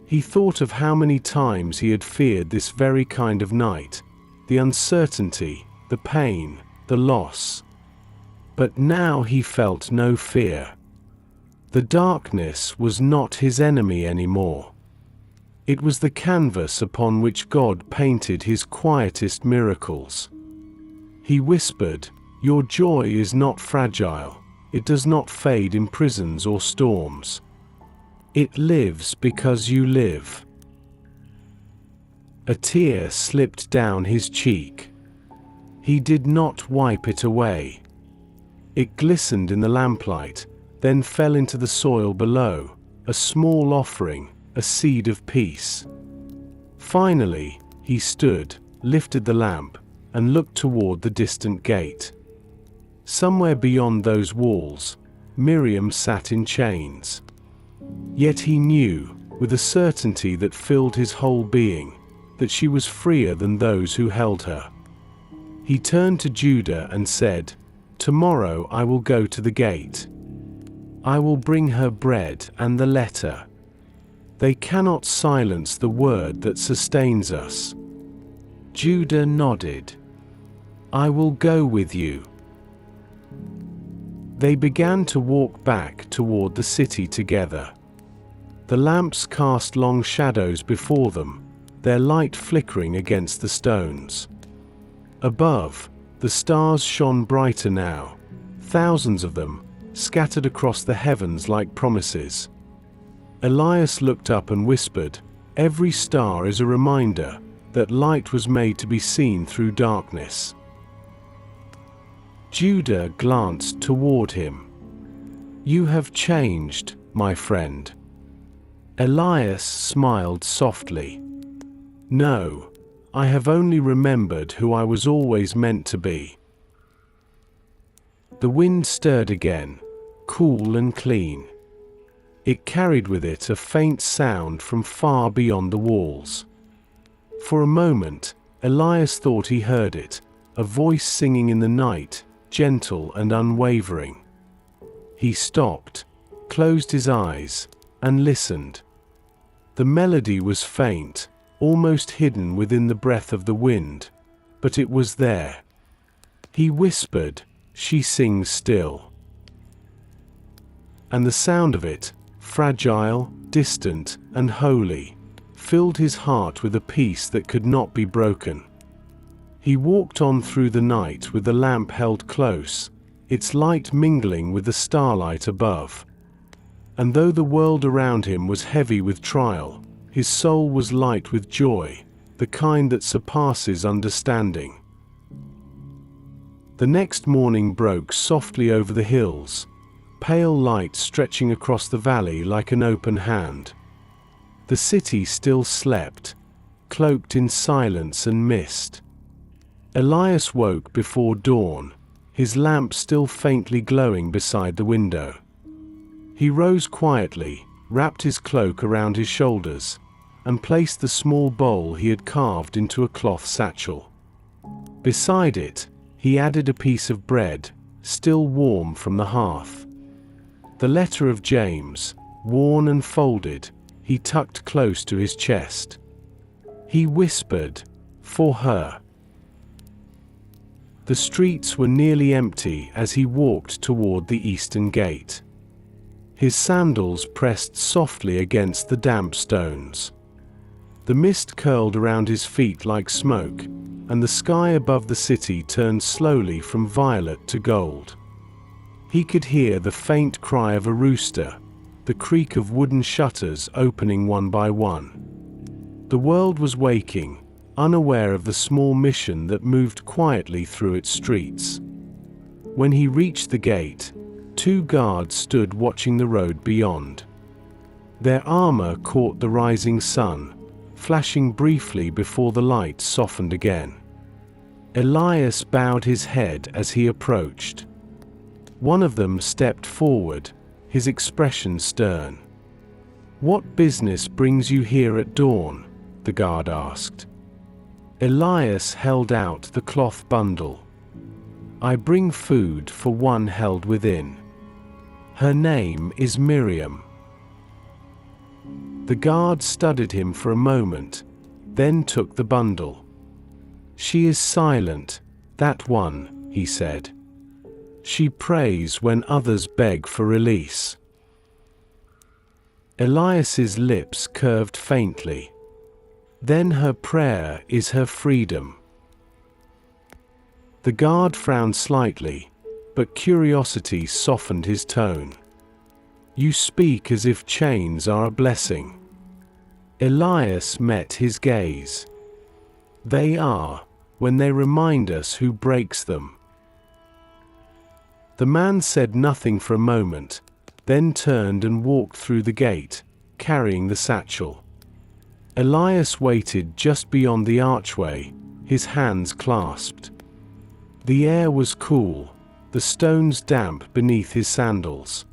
He thought of how many times he had feared this very kind of night, the uncertainty, the pain, the loss. But now he felt no fear. The darkness was not his enemy anymore. It was the canvas upon which God painted his quietest miracles. He whispered, "Your joy is not fragile. It does not fade in prisons or storms. It lives because you live." A tear slipped down his cheek. He did not wipe it away. It glistened in the lamplight, then fell into the soil below, a small offering, a seed of peace. Finally, he stood, lifted the lamp, and looked toward the distant gate. Somewhere beyond those walls, Miriam sat in chains. Yet he knew, with a certainty that filled his whole being, that she was freer than those who held her. He turned to Judah and said, "Tomorrow I will go to the gate. I will bring her bread and the letter. They cannot silence the word that sustains us." Judah nodded. "I will go with you." They began to walk back toward the city together. The lamps cast long shadows before them, their light flickering against the stones. Above, the stars shone brighter now, thousands of them, scattered across the heavens like promises. Elias looked up and whispered, "Every star is a reminder that light was made to be seen through darkness." Judah glanced toward him. "You have changed, my friend." Elias smiled softly. "No, I have only remembered who I was always meant to be." The wind stirred again, cool and clean. It carried with it a faint sound from far beyond the walls. For a moment, Elias thought he heard it, a voice singing in the night, gentle and unwavering. He stopped, closed his eyes, and listened. The melody was faint, almost hidden within the breath of the wind, but it was there. He whispered, "She sings still." And the sound of it, fragile, distant, and holy, filled his heart with a peace that could not be broken. He walked on through the night with the lamp held close, its light mingling with the starlight above. And though the world around him was heavy with trial, his soul was light with joy, the kind that surpasses understanding. The next morning broke softly over the hills, pale light stretching across the valley like an open hand. The city still slept, cloaked in silence and mist. Elias woke before dawn, his lamp still faintly glowing beside the window. He rose quietly, wrapped his cloak around his shoulders, and placed the small bowl he had carved into a cloth satchel. Beside it, he added a piece of bread, still warm from the hearth. The letter of James, worn and folded, he tucked close to his chest. He whispered, "For her." The streets were nearly empty as he walked toward the eastern gate. His sandals pressed softly against the damp stones. The mist curled around his feet like smoke, and the sky above the city turned slowly from violet to gold. He could hear the faint cry of a rooster, the creak of wooden shutters opening one by one. The world was waking, unaware of the small mission that moved quietly through its streets. When he reached the gate, 2 guards stood watching the road beyond. Their armor caught the rising sun, flashing briefly before the light softened again. Elias bowed his head as he approached. One of them stepped forward, his expression stern. "What business brings you here at dawn?" the guard asked. Elias held out the cloth bundle. "I bring food for one held within. Her name is Miriam." The guard studied him for a moment, then took the bundle. "She is silent, that one," he said. "She prays when others beg for release." Elias's lips curved faintly. "Then her prayer is her freedom." The guard frowned slightly, but curiosity softened his tone. "You speak as if chains are a blessing." Elias met his gaze. "They are, when they remind us who breaks them." The man said nothing for a moment, then turned and walked through the gate, carrying the satchel. Elias waited just beyond the archway, his hands clasped. The air was cool, the stones damp beneath his sandals.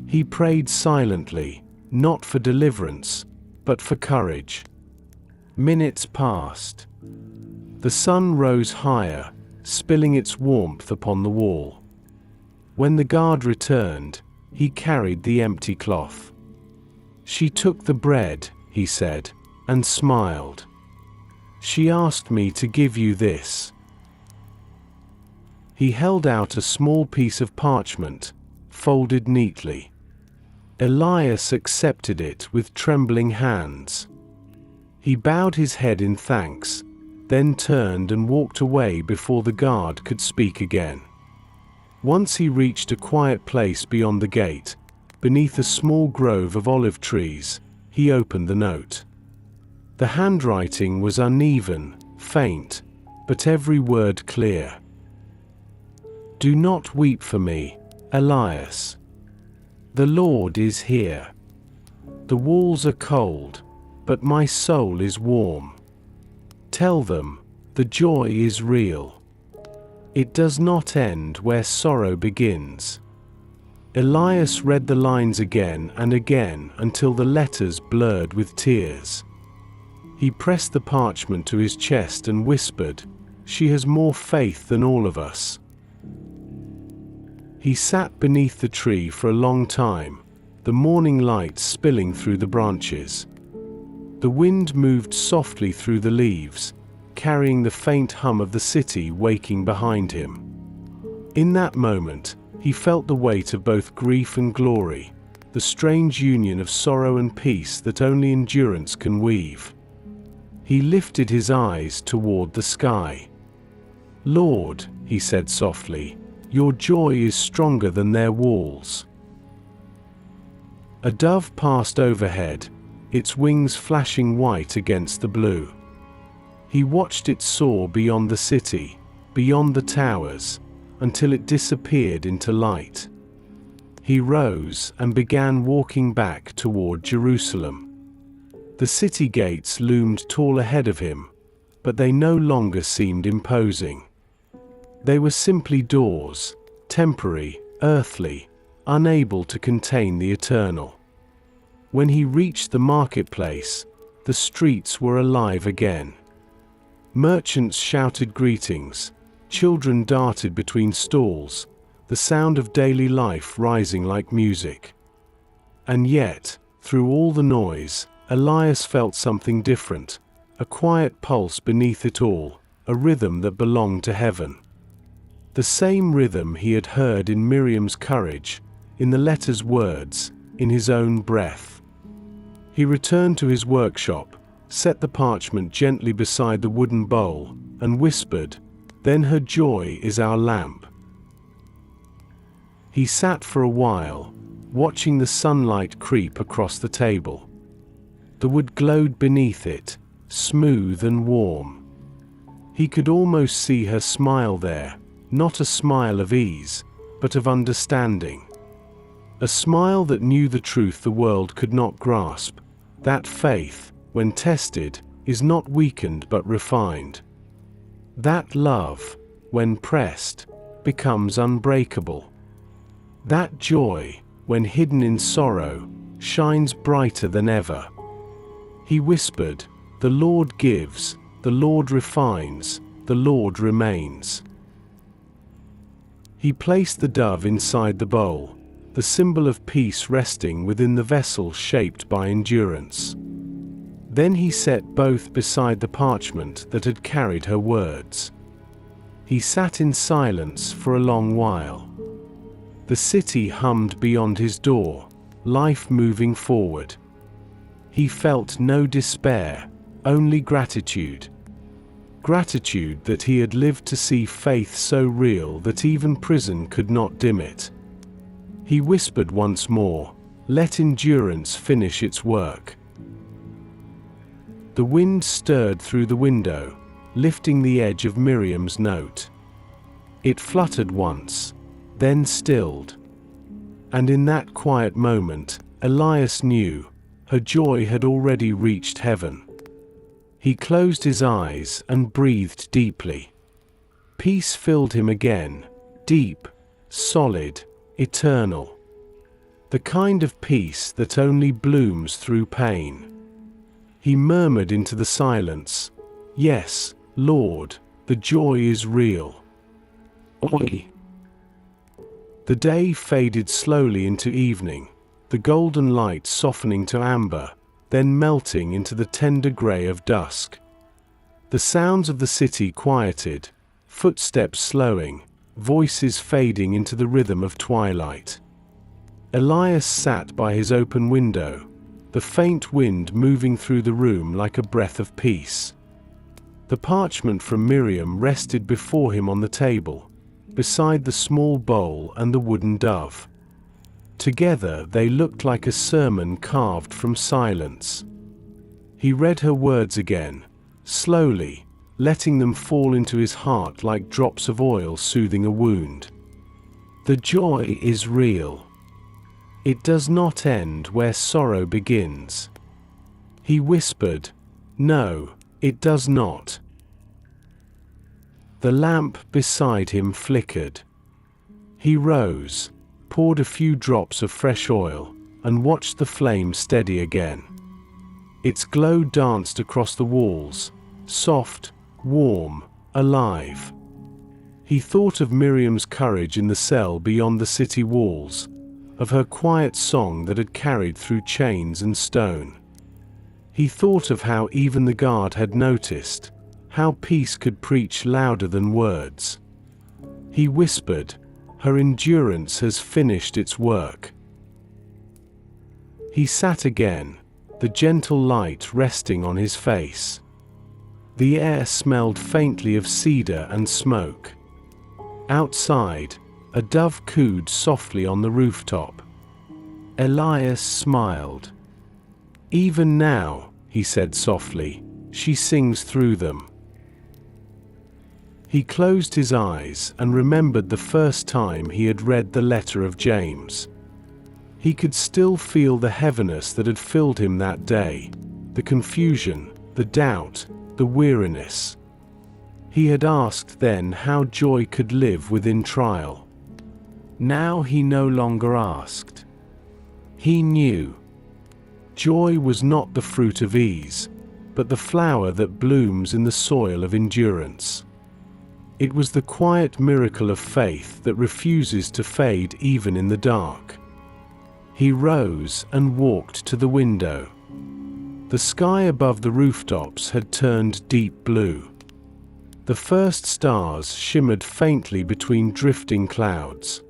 He prayed silently, not for deliverance, but for courage. Minutes passed. The sun rose higher, spilling its warmth upon the wall. When the guard returned, he carried the empty cloth. "She took the bread," he said, and smiled. "She asked me to give you this." He held out a small piece of parchment, folded neatly. Elias accepted it with trembling hands. He bowed his head in thanks, then turned and walked away before the guard could speak again. Once he reached a quiet place beyond the gate, beneath a small grove of olive trees, he opened the note. The handwriting was uneven, faint, but every word clear. "Do not weep for me, Elias. The Lord is here. The walls are cold, but my soul is warm. Tell them, the joy is real. It does not end where sorrow begins." Elias read the lines again and again until the letters blurred with tears. He pressed the parchment to his chest and whispered, "She has more faith than all of us." He sat beneath the tree for a long time, the morning light spilling through the branches. The wind moved softly through the leaves, carrying the faint hum of the city waking behind him. In that moment, he felt the weight of both grief and glory, the strange union of sorrow and peace that only endurance can weave. He lifted his eyes toward the sky. "Lord," he said softly, "your joy is stronger than their walls." A dove passed overhead, its wings flashing white against the blue. He watched it soar beyond the city, beyond the towers, until it disappeared into light. He rose and began walking back toward Jerusalem. The city gates loomed tall ahead of him, but they no longer seemed imposing. They were simply doors, temporary, earthly, unable to contain the eternal. When he reached the marketplace, the streets were alive again. Merchants shouted greetings, children darted between stalls, the sound of daily life rising like music. And yet, through all the noise, Elias felt something different, a quiet pulse beneath it all, a rhythm that belonged to heaven. The same rhythm he had heard in Miriam's courage, in the letter's words, in his own breath. He returned to his workshop, set the parchment gently beside the wooden bowl, and whispered, "Then her joy is our lamp." He sat for a while, watching the sunlight creep across the table. The wood glowed beneath it, smooth and warm. He could almost see her smile there, not a smile of ease, but of understanding. A smile that knew the truth the world could not grasp, that faith, when tested, is not weakened but refined. That love, when pressed, becomes unbreakable. That joy, when hidden in sorrow, shines brighter than ever. He whispered, "The Lord gives, the Lord refines, the Lord remains." He placed the dove inside the bowl, the symbol of peace resting within the vessel shaped by endurance. Then he set both beside the parchment that had carried her words. He sat in silence for a long while. The city hummed beyond his door, life moving forward. He felt no despair, only gratitude. Gratitude that he had lived to see faith so real that even prison could not dim it. He whispered once more, "Let endurance finish its work." The wind stirred through the window, lifting the edge of Miriam's note. It fluttered once, then stilled. And in that quiet moment, Elias knew, her joy had already reached heaven. He closed his eyes and breathed deeply. Peace filled him again, deep, solid, eternal. The kind of peace that only blooms through pain. He murmured into the silence, "Yes, Lord, the joy is real." Oi. The day faded slowly into evening, the golden light softening to amber, then melting into the tender grey of dusk. The sounds of the city quieted, footsteps slowing, voices fading into the rhythm of twilight. Elias sat by his open window, the faint wind moving through the room like a breath of peace. The parchment from Miriam rested before him on the table, beside the small bowl and the wooden dove. Together they looked like a sermon carved from silence. He read her words again, slowly, letting them fall into his heart like drops of oil soothing a wound. The joy is real. It does not end where sorrow begins. He whispered, "No, it does not." The lamp beside him flickered. He rose, poured a few drops of fresh oil, and watched the flame steady again. Its glow danced across the walls, soft, warm, alive. He thought of Miriam's courage in the cell beyond the city walls, of her quiet song that had carried through chains and stone. He thought of how even the guard had noticed, how peace could preach louder than words. He whispered, "Her endurance has finished its work." He sat again, the gentle light resting on his face. The air smelled faintly of cedar and smoke. Outside, a dove cooed softly on the rooftop. Elias smiled. "Even now," he said softly, "she sings through them." He closed his eyes and remembered the first time he had read the letter of James. He could still feel the heaviness that had filled him that day, the confusion, the doubt, the weariness. He had asked then how joy could live within trial. Now he no longer asked. He knew. Joy was not the fruit of ease, but the flower that blooms in the soil of endurance. It was the quiet miracle of faith that refuses to fade even in the dark. He rose and walked to the window. The sky above the rooftops had turned deep blue. The first stars shimmered faintly between drifting clouds.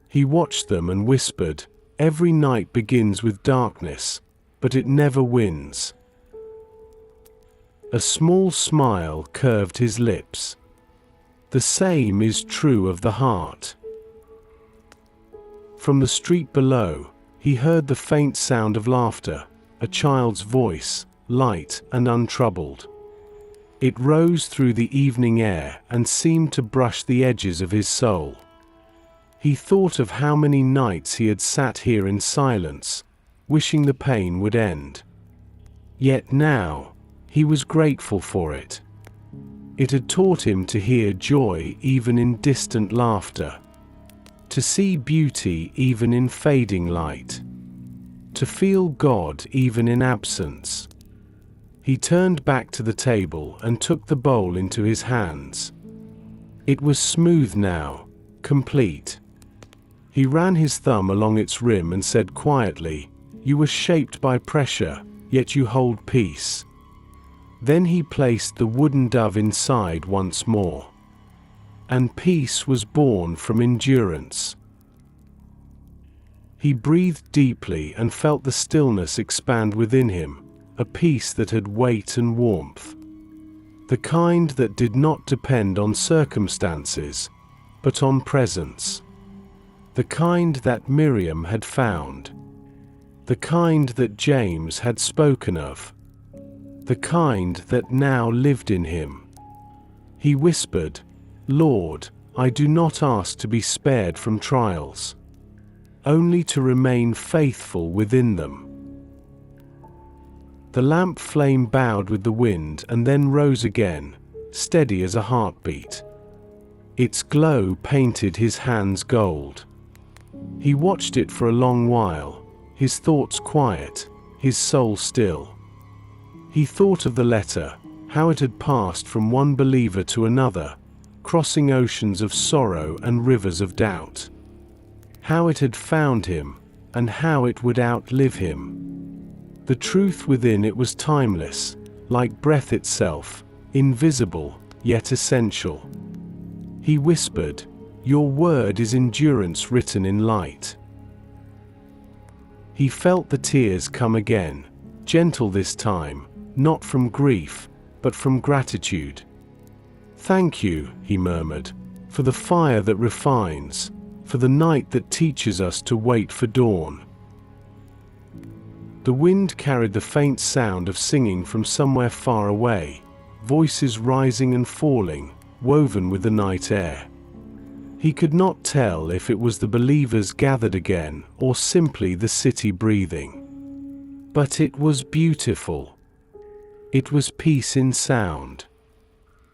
He watched them and whispered, "Every night begins with darkness, but it never wins." A small smile curved his lips. The same is true of the heart. From the street below, he heard the faint sound of laughter, a child's voice, light and untroubled. It rose through the evening air and seemed to brush the edges of his soul. He thought of how many nights he had sat here in silence, wishing the pain would end. Yet now, he was grateful for it. It had taught him to hear joy even in distant laughter, to see beauty even in fading light, to feel God even in absence. He turned back to the table and took the bowl into his hands. It was smooth now, complete. He ran his thumb along its rim and said quietly, "You were shaped by pressure, yet you hold peace." Then he placed the wooden dove inside once more. And peace was born from endurance. He breathed deeply and felt the stillness expand within him, a peace that had weight and warmth. The kind that did not depend on circumstances, but on presence. The kind that Miriam had found. The kind that James had spoken of. The kind that now lived in him. He whispered, "Lord, I do not ask to be spared from trials, only to remain faithful within them." The lamp flame bowed with the wind and then rose again, steady as a heartbeat. Its glow painted his hands gold. He watched it for a long while, his thoughts quiet, his soul still. He thought of the letter, how it had passed from one believer to another, crossing oceans of sorrow and rivers of doubt. How it had found him, and how it would outlive him. The truth within it was timeless, like breath itself, invisible, yet essential. He whispered, "Your word is endurance written in light." He felt the tears come again, gentle this time, not from grief, but from gratitude. "Thank you," he murmured, "for the fire that refines, for the night that teaches us to wait for dawn." The wind carried the faint sound of singing from somewhere far away, voices rising and falling, woven with the night air. He could not tell if it was the believers gathered again or simply the city breathing. But it was beautiful. It was peace in sound.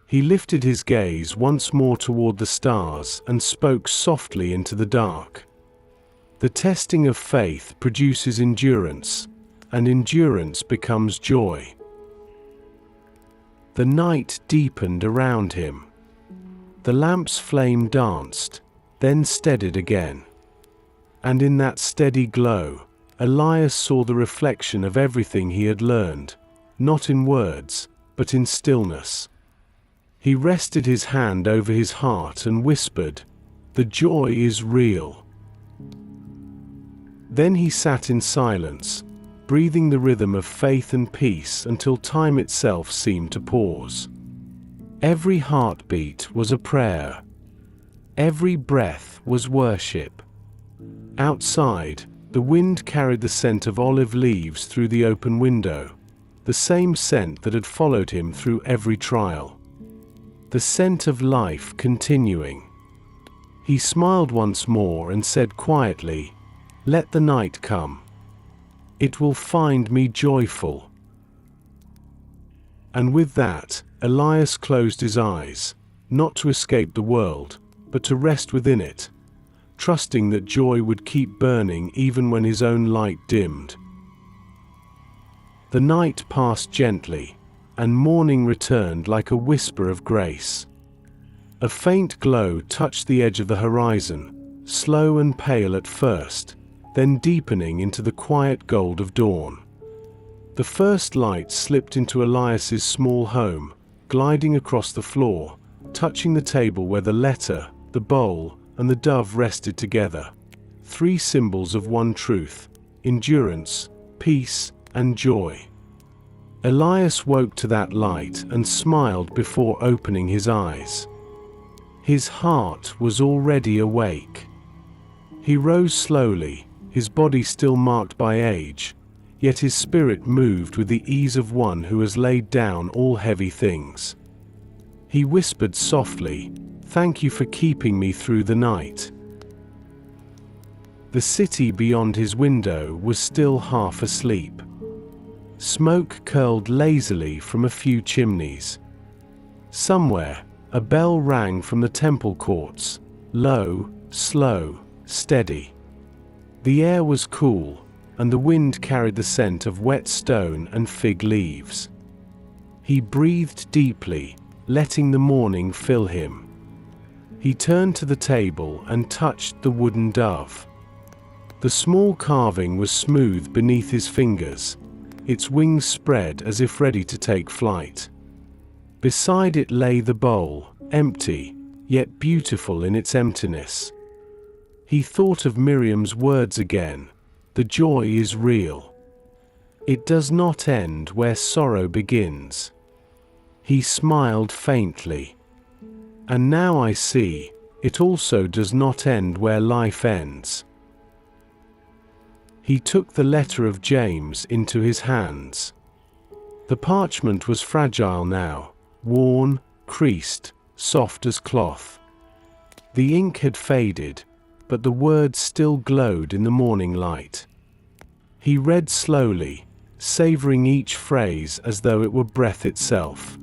He lifted his gaze once more toward the stars and spoke softly into the dark. The testing of faith produces endurance, and endurance becomes joy. The night deepened around him. The lamp's flame danced, then steadied again. And in that steady glow, Elias saw the reflection of everything he had learned, not in words, but in stillness. He rested his hand over his heart and whispered, "The joy is real." Then he sat in silence, breathing the rhythm of faith and peace until time itself seemed to pause. Every heartbeat was a prayer. Every breath was worship. Outside, the wind carried the scent of olive leaves through the open window, the same scent that had followed him through every trial. The scent of life continuing. He smiled once more and said quietly, "Let the night come. It will find me joyful." And with that, Elias closed his eyes, not to escape the world, but to rest within it, trusting that joy would keep burning even when his own light dimmed. The night passed gently, and morning returned like a whisper of grace. A faint glow touched the edge of the horizon, slow and pale at first, then deepening into the quiet gold of dawn. The first light slipped into Elias's small home, gliding across the floor, touching the table where the letter, the bowl, and the dove rested together. Three symbols of one truth: endurance, peace, and joy. Elias woke to that light and smiled before opening his eyes. His heart was already awake. He rose slowly, his body still marked by age, yet his spirit moved with the ease of one who has laid down all heavy things. He whispered softly, "Thank you for keeping me through the night." The city beyond his window was still half asleep. Smoke curled lazily from a few chimneys. Somewhere, a bell rang from the temple courts, low, slow, steady. The air was cool, and the wind carried the scent of wet stone and fig leaves. He breathed deeply, letting the morning fill him. He turned to the table and touched the wooden dove. The small carving was smooth beneath his fingers, its wings spread as if ready to take flight. Beside it lay the bowl, empty, yet beautiful in its emptiness. He thought of Miriam's words again, "The joy is real. It does not end where sorrow begins." He smiled faintly. "And now I see, it also does not end where life ends." He took the letter of James into his hands. The parchment was fragile now, worn, creased, soft as cloth. The ink had faded, but the words still glowed in the morning light. He read slowly, savoring each phrase as though it were breath itself.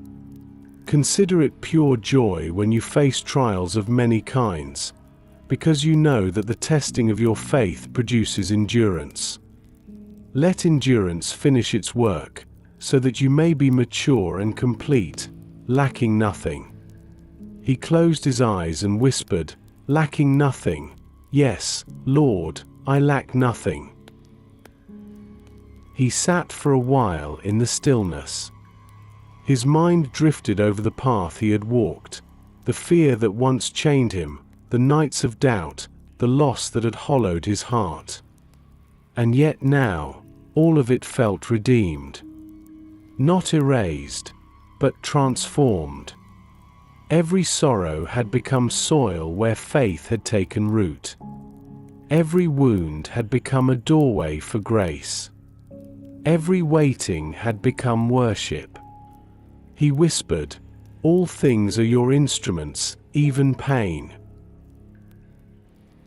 "Consider it pure joy when you face trials of many kinds, because you know that the testing of your faith produces endurance. Let endurance finish its work, so that you may be mature and complete, lacking nothing." He closed his eyes and whispered, "Lacking nothing. Yes, Lord, I lack nothing." He sat for a while in the stillness. His mind drifted over the path he had walked, the fear that once chained him, the nights of doubt, the loss that had hollowed his heart. And yet now, all of it felt redeemed. Not erased, but transformed. Every sorrow had become soil where faith had taken root. Every wound had become a doorway for grace. Every waiting had become worship. He whispered, "All things are your instruments, even pain."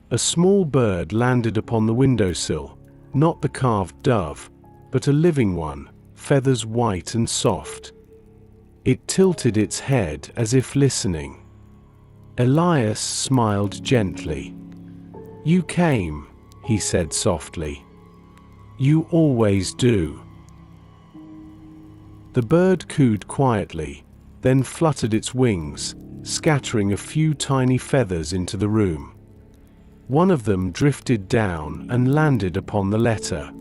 A small bird landed upon the windowsill, not the carved dove, but a living one, feathers white and soft. It tilted its head as if listening. Elias smiled gently. "You came," he said softly. "You always do." The bird cooed quietly, then fluttered its wings, scattering a few tiny feathers into the room. One of them drifted down and landed upon the letter.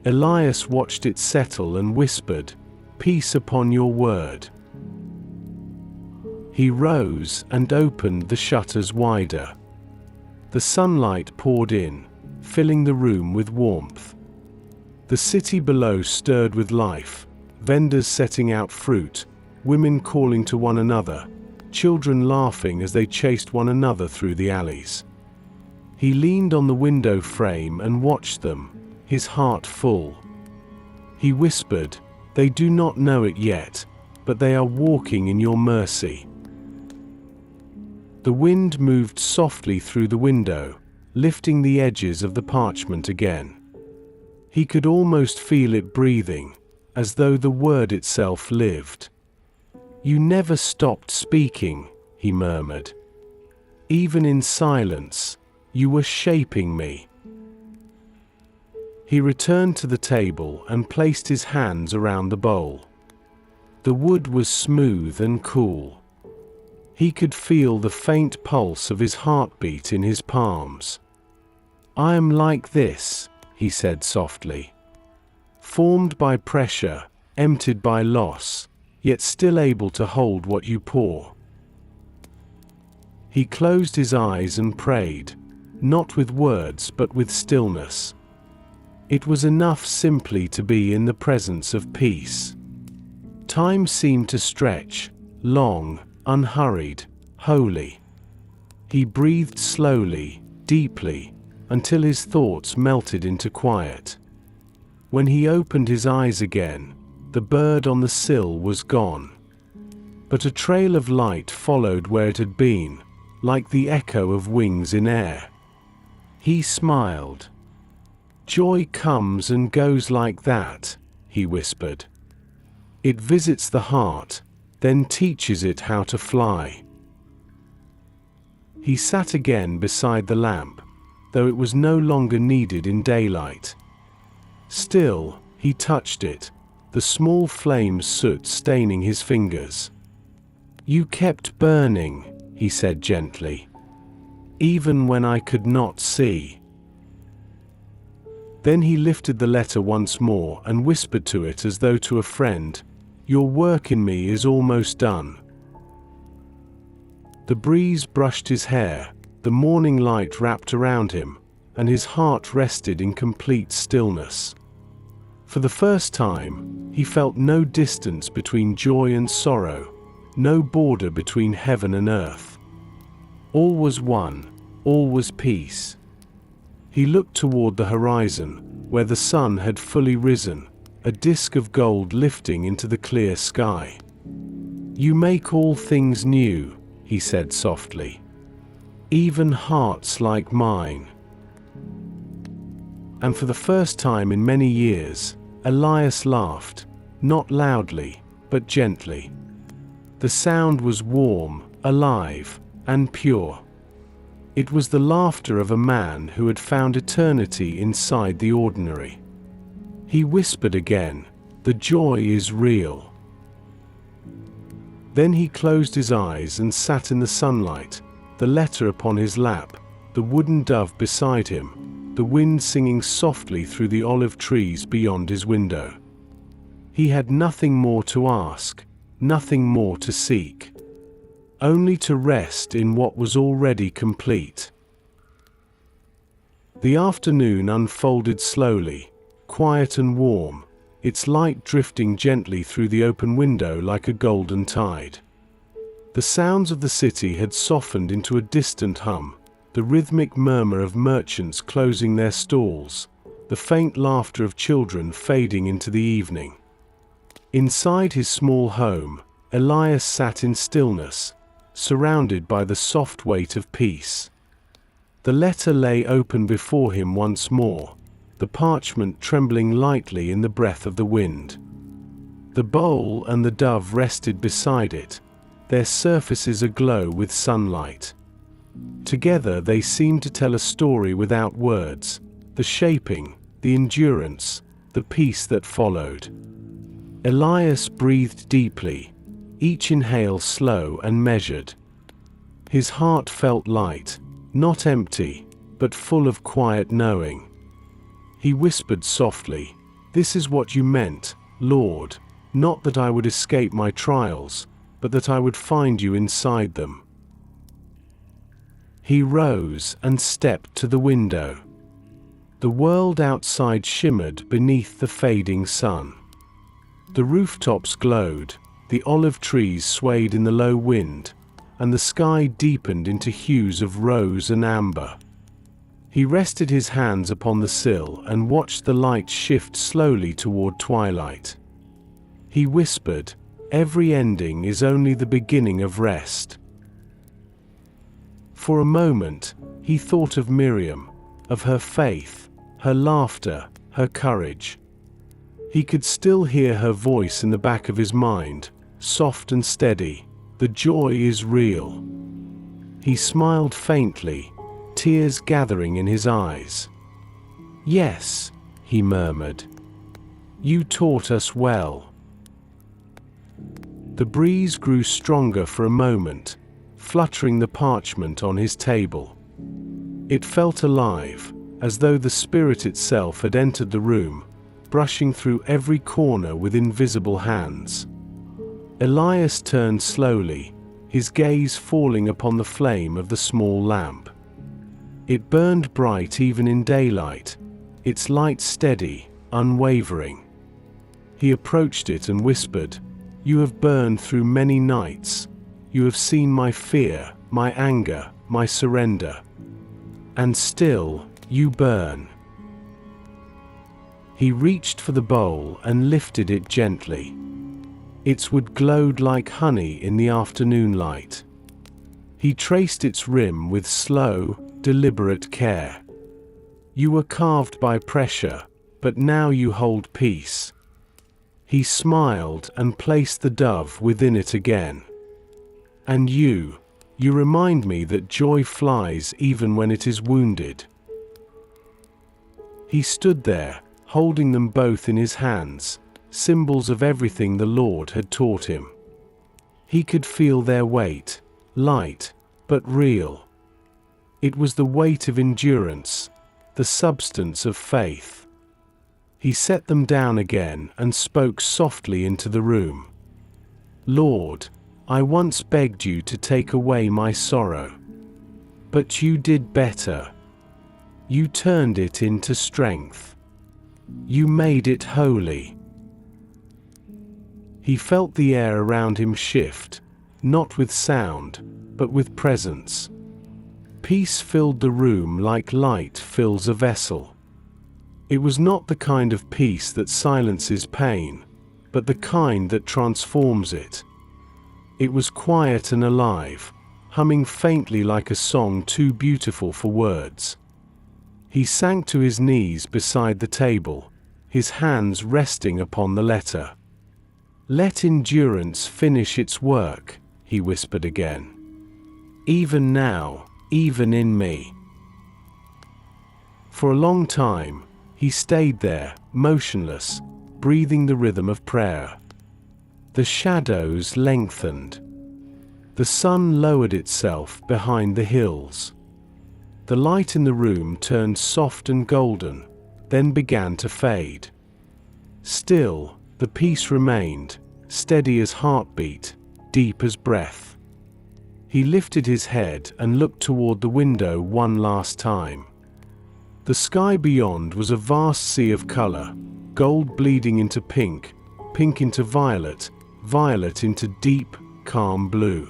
Elias watched it settle and whispered, "Peace upon your word." He rose and opened the shutters wider. The sunlight poured in, filling the room with warmth. The city below stirred with life, vendors setting out fruit, women calling to one another, children laughing as they chased one another through the alleys. He leaned on the window frame and watched them, his heart full. He whispered, "They do not know it yet, but they are walking in your mercy." The wind moved softly through the window, lifting the edges of the parchment again. He could almost feel it breathing, as though the word itself lived. "You never stopped speaking," he murmured. "Even in silence, you were shaping me." He returned to the table and placed his hands around the bowl. The wood was smooth and cool. He could feel the faint pulse of his heartbeat in his palms. "I am like this," he said softly. "Formed by pressure, emptied by loss, yet still able to hold what you pour." He closed his eyes and prayed, not with words but with stillness. It was enough simply to be in the presence of peace. Time seemed to stretch, long, unhurried, holy. He breathed slowly, deeply, until his thoughts melted into quiet. When he opened his eyes again, the bird on the sill was gone. But a trail of light followed where it had been, like the echo of wings in air. He smiled. "Joy comes and goes like that," he whispered. "It visits the heart, then teaches it how to fly." He sat again beside the lamp, though it was no longer needed in daylight. Still, he touched it, the small flames soot staining his fingers. "You kept burning," he said gently, "even when I could not see." Then he lifted the letter once more and whispered to it as though to a friend, "Your work in me is almost done." The breeze brushed his hair, the morning light wrapped around him, and his heart rested in complete stillness. For the first time, he felt no distance between joy and sorrow, no border between heaven and earth. All was one, all was peace. He looked toward the horizon, where the sun had fully risen, a disk of gold lifting into the clear sky. "You make all things new," he said softly. "Even hearts like mine." And for the first time in many years, Elias laughed, not loudly, but gently. The sound was warm, alive, and pure. It was the laughter of a man who had found eternity inside the ordinary. He whispered again, "The joy is real." Then he closed his eyes and sat in the sunlight, the letter upon his lap, the wooden dove beside him, the wind singing softly through the olive trees beyond his window. He had nothing more to ask, nothing more to seek. Only to rest in what was already complete. The afternoon unfolded slowly, quiet and warm, its light drifting gently through the open window like a golden tide. The sounds of the city had softened into a distant hum, the rhythmic murmur of merchants closing their stalls, the faint laughter of children fading into the evening. Inside his small home, Elias sat in stillness, surrounded by the soft weight of peace. The letter lay open before him once more, the parchment trembling lightly in the breath of the wind. The bowl and the dove rested beside it, their surfaces aglow with sunlight. Together they seemed to tell a story without words, the shaping, the endurance, the peace that followed. Elias breathed deeply, each inhale slow and measured. His heart felt light, not empty, but full of quiet knowing. He whispered softly, "This is what you meant, Lord, not that I would escape my trials, but that I would find you inside them." He rose and stepped to the window. The world outside shimmered beneath the fading sun. The rooftops glowed, the olive trees swayed in the low wind, and the sky deepened into hues of rose and amber. He rested his hands upon the sill and watched the light shift slowly toward twilight. He whispered, "Every ending is only the beginning of rest." For a moment, he thought of Miriam, of her faith, her laughter, her courage. He could still hear her voice in the back of his mind, soft and steady, "The joy is real." He smiled faintly, tears gathering in his eyes. "Yes," he murmured. "You taught us well." The breeze grew stronger for a moment, fluttering the parchment on his table. It felt alive, as though the spirit itself had entered the room, brushing through every corner with invisible hands. Elias turned slowly, his gaze falling upon the flame of the small lamp. It burned bright even in daylight, its light steady, unwavering. He approached it and whispered, "You have burned through many nights. You have seen my fear, my anger, my surrender. And still, you burn." He reached for the bowl and lifted it gently. Its wood glowed like honey in the afternoon light. He traced its rim with slow, deliberate care. "You were carved by pressure, but now you hold peace." He smiled and placed the dove within it again. "And you remind me that joy flies even when it is wounded." He stood there, holding them both in his hands, symbols of everything the Lord had taught him. He could feel their weight, light, but real. It was the weight of endurance, the substance of faith. He set them down again and spoke softly into the room. "Lord, I once begged you to take away my sorrow. But you did better. You turned it into strength. You made it holy." He felt the air around him shift, not with sound, but with presence. Peace filled the room like light fills a vessel. It was not the kind of peace that silences pain, but the kind that transforms it. It was quiet and alive, humming faintly like a song too beautiful for words. He sank to his knees beside the table, his hands resting upon the letter. "Let endurance finish its work," he whispered again. "Even now, even in me." For a long time, he stayed there, motionless, breathing the rhythm of prayer. The shadows lengthened. The sun lowered itself behind the hills. The light in the room turned soft and golden, then began to fade. Still, the peace remained, steady as heartbeat, deep as breath. He lifted his head and looked toward the window one last time. The sky beyond was a vast sea of color, gold bleeding into pink, pink into violet, violet into deep, calm blue.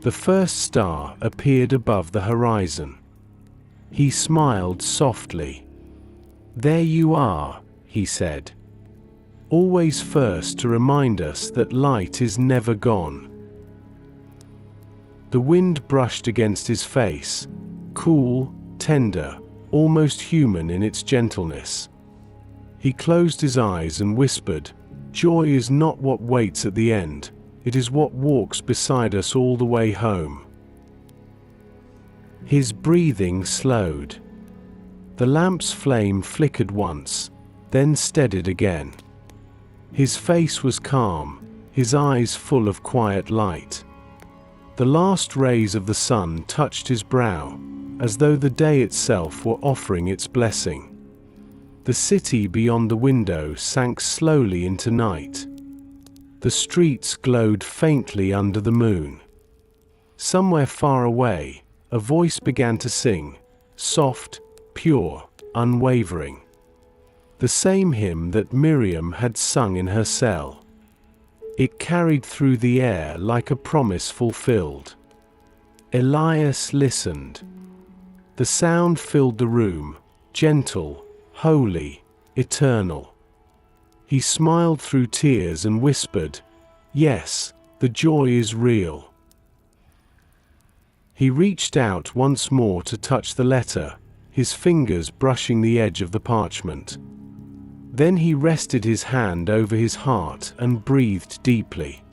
The first star appeared above the horizon. He smiled softly. "There you are," he said. "Always first to remind us that light is never gone." The wind brushed against his face, cool, tender, almost human in its gentleness. He closed his eyes and whispered, "Joy is not what waits at the end, it is what walks beside us all the way home." His breathing slowed. The lamp's flame flickered once, then steadied again. His face was calm, his eyes full of quiet light. The last rays of the sun touched his brow, as though the day itself were offering its blessing. The city beyond the window sank slowly into night. The streets glowed faintly under the moon. Somewhere far away, a voice began to sing, soft, pure, unwavering. The same hymn that Miriam had sung in her cell. It carried through the air like a promise fulfilled. Elias listened. The sound filled the room, gentle, holy, eternal. He smiled through tears and whispered, "Yes, the joy is real." He reached out once more to touch the letter, his fingers brushing the edge of the parchment. Then he rested his hand over his heart and breathed deeply.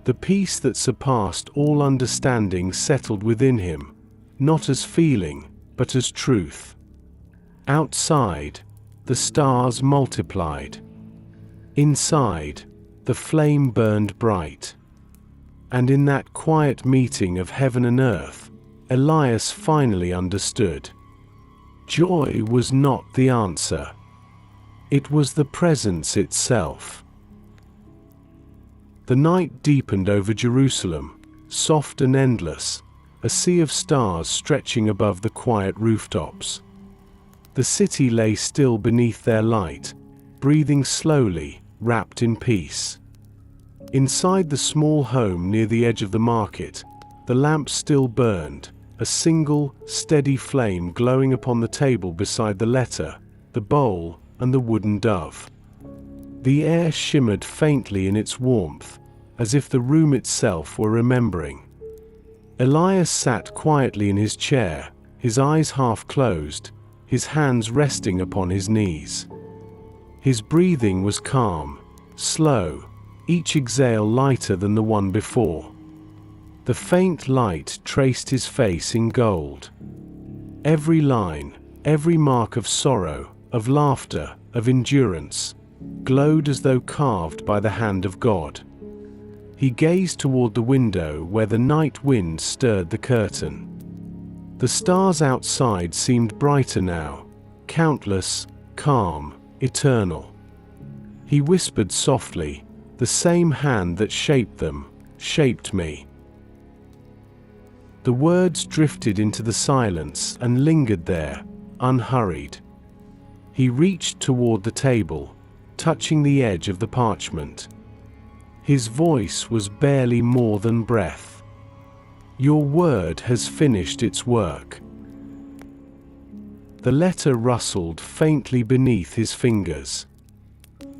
The peace that surpassed all understanding settled within him, not as feeling, but as truth. Outside, the stars multiplied. Inside, the flame burned bright. And in that quiet meeting of heaven and earth, Elias finally understood. Joy was not the answer. It was the presence itself. The night deepened over Jerusalem, soft and endless, a sea of stars stretching above the quiet rooftops. The city lay still beneath their light, breathing slowly, wrapped in peace. Inside the small home near the edge of the market, the lamp still burned, a single, steady flame glowing upon the table beside the letter, the bowl, and the wooden dove. The air shimmered faintly in its warmth, as if the room itself were remembering. Elias sat quietly in his chair, his eyes half closed, his hands resting upon his knees. His breathing was calm, slow, each exhale lighter than the one before. The faint light traced his face in gold. Every line, every mark of sorrow, of laughter, of endurance, glowed as though carved by the hand of God. He gazed toward the window where the night wind stirred the curtain. The stars outside seemed brighter now, countless, calm, eternal. He whispered softly, "The same hand that shaped them, shaped me." The words drifted into the silence and lingered there, unhurried. He reached toward the table, touching the edge of the parchment. His voice was barely more than breath. "Your word has finished its work." The letter rustled faintly beneath his fingers.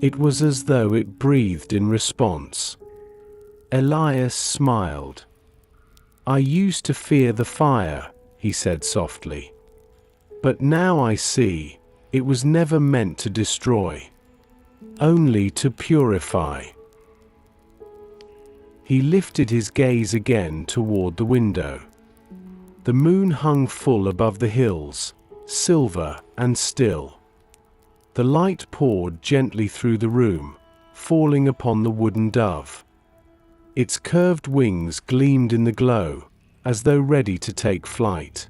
It was as though it breathed in response. Elias smiled. "I used to fear the fire," he said softly. "But now I see, it was never meant to destroy, only to purify." He lifted his gaze again toward the window. The moon hung full above the hills, silver and still. The light poured gently through the room, falling upon the wooden dove. Its curved wings gleamed in the glow, as though ready to take flight.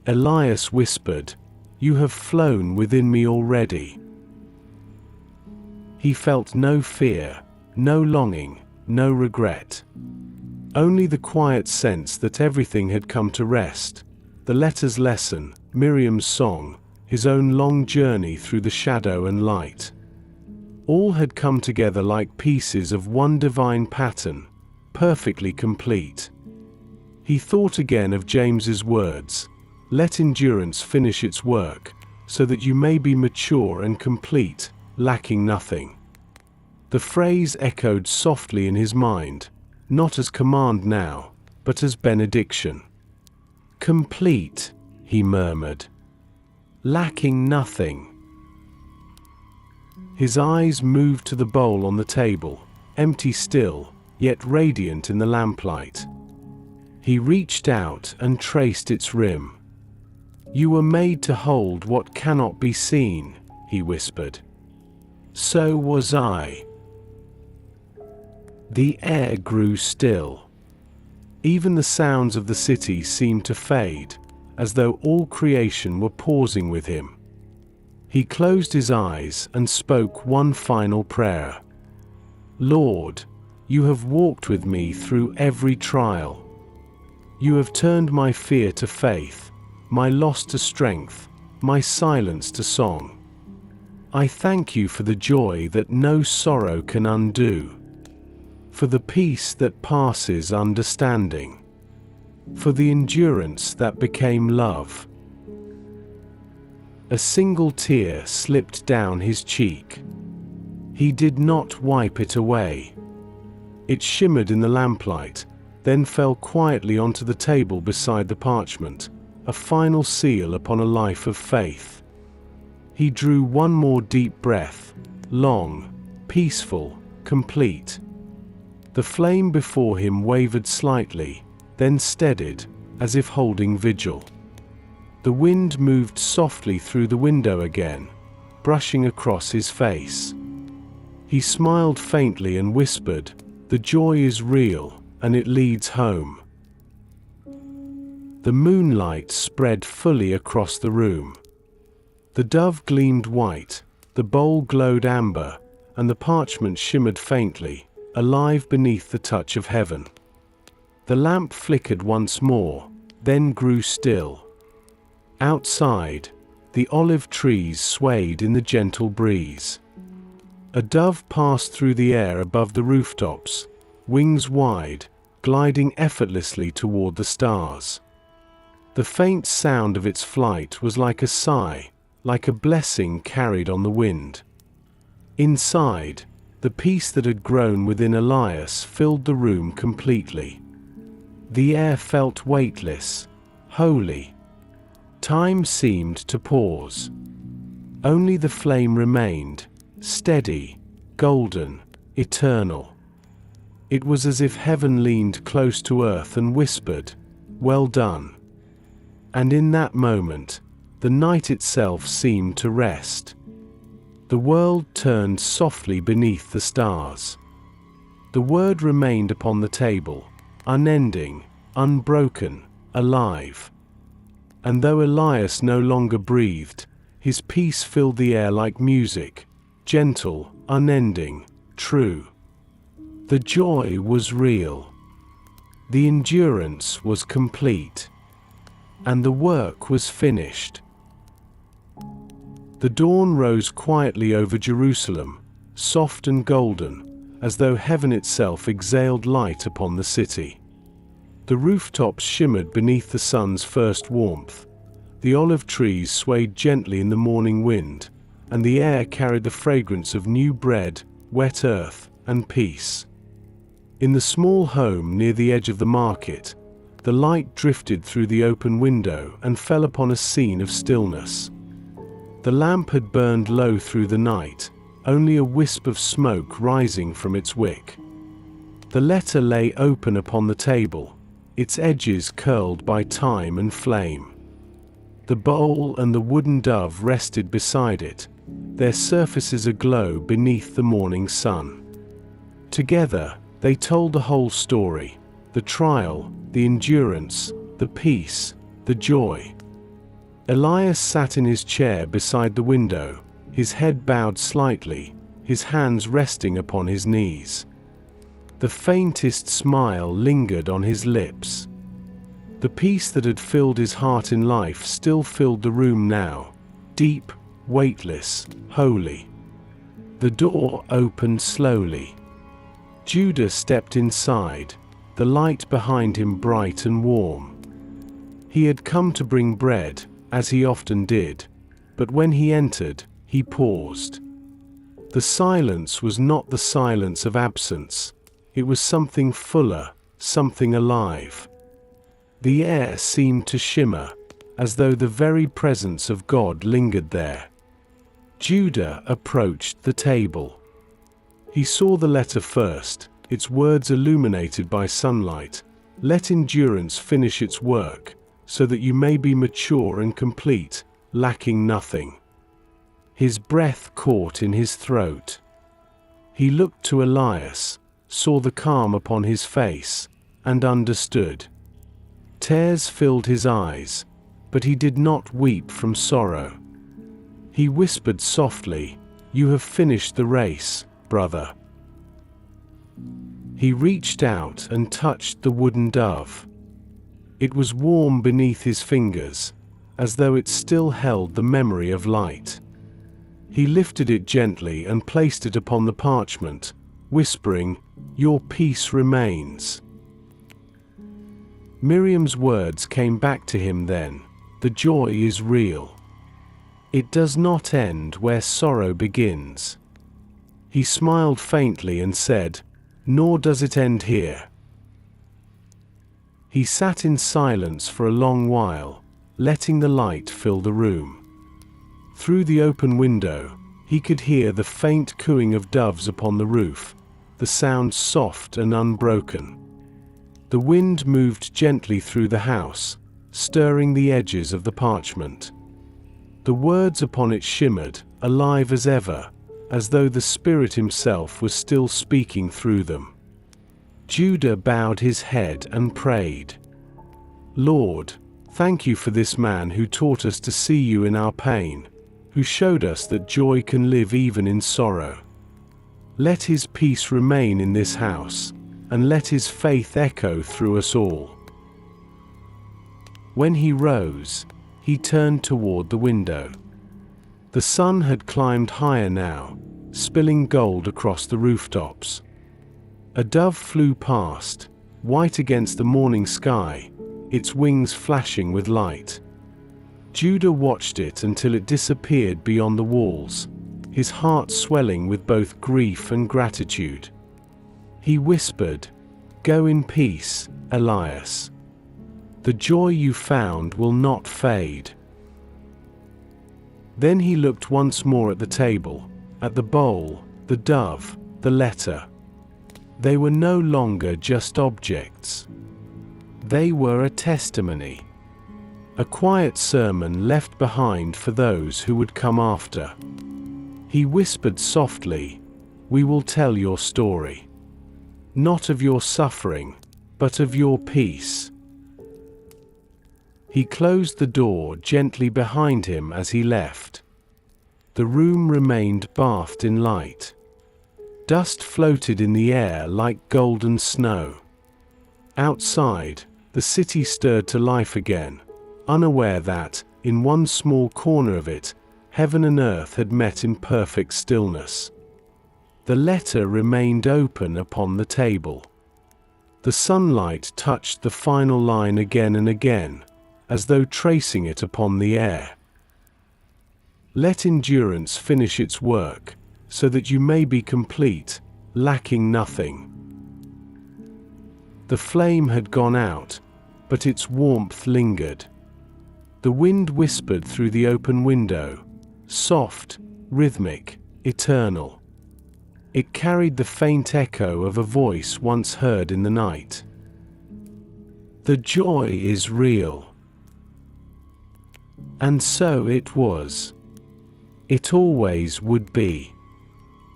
Elias whispered, "You have flown within me already." He felt no fear, no longing, no regret. Only the quiet sense that everything had come to rest. The letter's lesson, Miriam's song, his own long journey through the shadow and light. All had come together like pieces of one divine pattern, perfectly complete. He thought again of James's words, "Let endurance finish its work, so that you may be mature and complete, lacking nothing." The phrase echoed softly in his mind, not as command now, but as benediction. "Complete," he murmured. "Lacking nothing." His eyes moved to the bowl on the table, empty still, yet radiant in the lamplight. He reached out and traced its rim. "You were made to hold what cannot be seen," he whispered. "So was I." The air grew still. Even the sounds of the city seemed to fade, as though all creation were pausing with him. He closed his eyes and spoke one final prayer. "Lord, you have walked with me through every trial. You have turned my fear to faith, my loss to strength, my silence to song. I thank you for the joy that no sorrow can undo, for the peace that passes understanding, for the endurance that became love." A single tear slipped down his cheek. He did not wipe it away. It shimmered in the lamplight, then fell quietly onto the table beside the parchment, a final seal upon a life of faith. He drew one more deep breath, long, peaceful, complete. The flame before him wavered slightly, then steadied, as if holding vigil. The wind moved softly through the window again, brushing across his face. He smiled faintly and whispered, "The joy is real, and it leads home." The moonlight spread fully across the room. The dove gleamed white, the bowl glowed amber, and the parchment shimmered faintly, alive beneath the touch of heaven. The lamp flickered once more, then grew still. Outside, the olive trees swayed in the gentle breeze. A dove passed through the air above the rooftops, wings wide, gliding effortlessly toward the stars. The faint sound of its flight was like a sigh, like a blessing carried on the wind. Inside, the peace that had grown within Elias filled the room completely. The air felt weightless, holy. Time seemed to pause. Only the flame remained, steady, golden, eternal. It was as if heaven leaned close to earth and whispered, "Well done." And in that moment, the night itself seemed to rest. The world turned softly beneath the stars. The word remained upon the table, unending, unbroken, alive. And though Elias no longer breathed, his peace filled the air like music, gentle, unending, true. The joy was real. The endurance was complete. And the work was finished. The dawn rose quietly over Jerusalem, soft and golden, as though heaven itself exhaled light upon the city. The rooftops shimmered beneath the sun's first warmth. The olive trees swayed gently in the morning wind, and the air carried the fragrance of new bread, wet earth, and peace. In the small home near the edge of the market, the light drifted through the open window and fell upon a scene of stillness. The lamp had burned low through the night, only a wisp of smoke rising from its wick. The letter lay open upon the table, its edges curled by time and flame. The bowl and the wooden dove rested beside it, their surfaces aglow beneath the morning sun. Together, they told the whole story: the trial, the endurance, the peace, the joy. Elias sat in his chair beside the window, his head bowed slightly, his hands resting upon his knees. The faintest smile lingered on his lips. The peace that had filled his heart in life still filled the room now, deep, weightless, holy. The door opened slowly. Judah stepped inside, the light behind him bright and warm. He had come to bring bread, as he often did, but when he entered, he paused. The silence was not the silence of absence. It was something fuller, something alive. The air seemed to shimmer, as though the very presence of God lingered there. Judah approached the table. He saw the letter first, its words illuminated by sunlight, Let endurance finish its work, so that you may be mature and complete, lacking nothing. His breath caught in his throat. He looked to Elias, saw the calm upon his face, and understood. Tears filled his eyes, but he did not weep from sorrow. He whispered softly, "You have finished the race, brother." He reached out and touched the wooden dove. It was warm beneath his fingers, as though it still held the memory of light. He lifted it gently and placed it upon the parchment, whispering, "Your peace remains." Miriam's words came back to him then, "The joy is real. It does not end where sorrow begins." He smiled faintly and said, "Nor does it end here." He sat in silence for a long while, letting the light fill the room. Through the open window, he could hear the faint cooing of doves upon the roof, the sound soft and unbroken. The wind moved gently through the house, stirring the edges of the parchment. The words upon it shimmered, alive as ever, as though the Spirit himself was still speaking through them. Judah bowed his head and prayed, "Lord, thank you for this man who taught us to see you in our pain, who showed us that joy can live even in sorrow. Let his peace remain in this house, and let his faith echo through us all." When he rose, he turned toward the window. The sun had climbed higher now, spilling gold across the rooftops. A dove flew past, white against the morning sky, its wings flashing with light. Judah watched it until it disappeared beyond the walls, his heart swelling with both grief and gratitude. He whispered, "Go in peace, Elias. The joy you found will not fade." Then he looked once more at the table, at the bowl, the dove, the letter. They were no longer just objects. They were a testimony. A quiet sermon left behind for those who would come after. He whispered softly, "We will tell your story. Not of your suffering, but of your peace." He closed the door gently behind him as he left. The room remained bathed in light. Dust floated in the air like golden snow. Outside, the city stirred to life again, unaware that, in one small corner of it, heaven and earth had met in perfect stillness. The letter remained open upon the table. The sunlight touched the final line again and again, as though tracing it upon the air. Let endurance finish its work, so that you may be complete, lacking nothing. The flame had gone out, but its warmth lingered. The wind whispered through the open window, soft, rhythmic, eternal. It carried the faint echo of a voice once heard in the night. "The joy is real." And so it was. It always would be.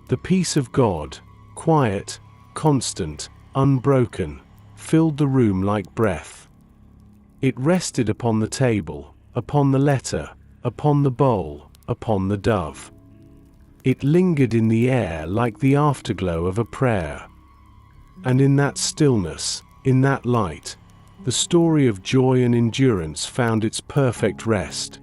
The peace of God, quiet, constant, unbroken, filled the room like breath. It rested upon the table, upon the letter, upon the bowl, upon the dove. It lingered in the air like the afterglow of a prayer. And in that stillness, in that light, the story of joy and endurance found its perfect rest.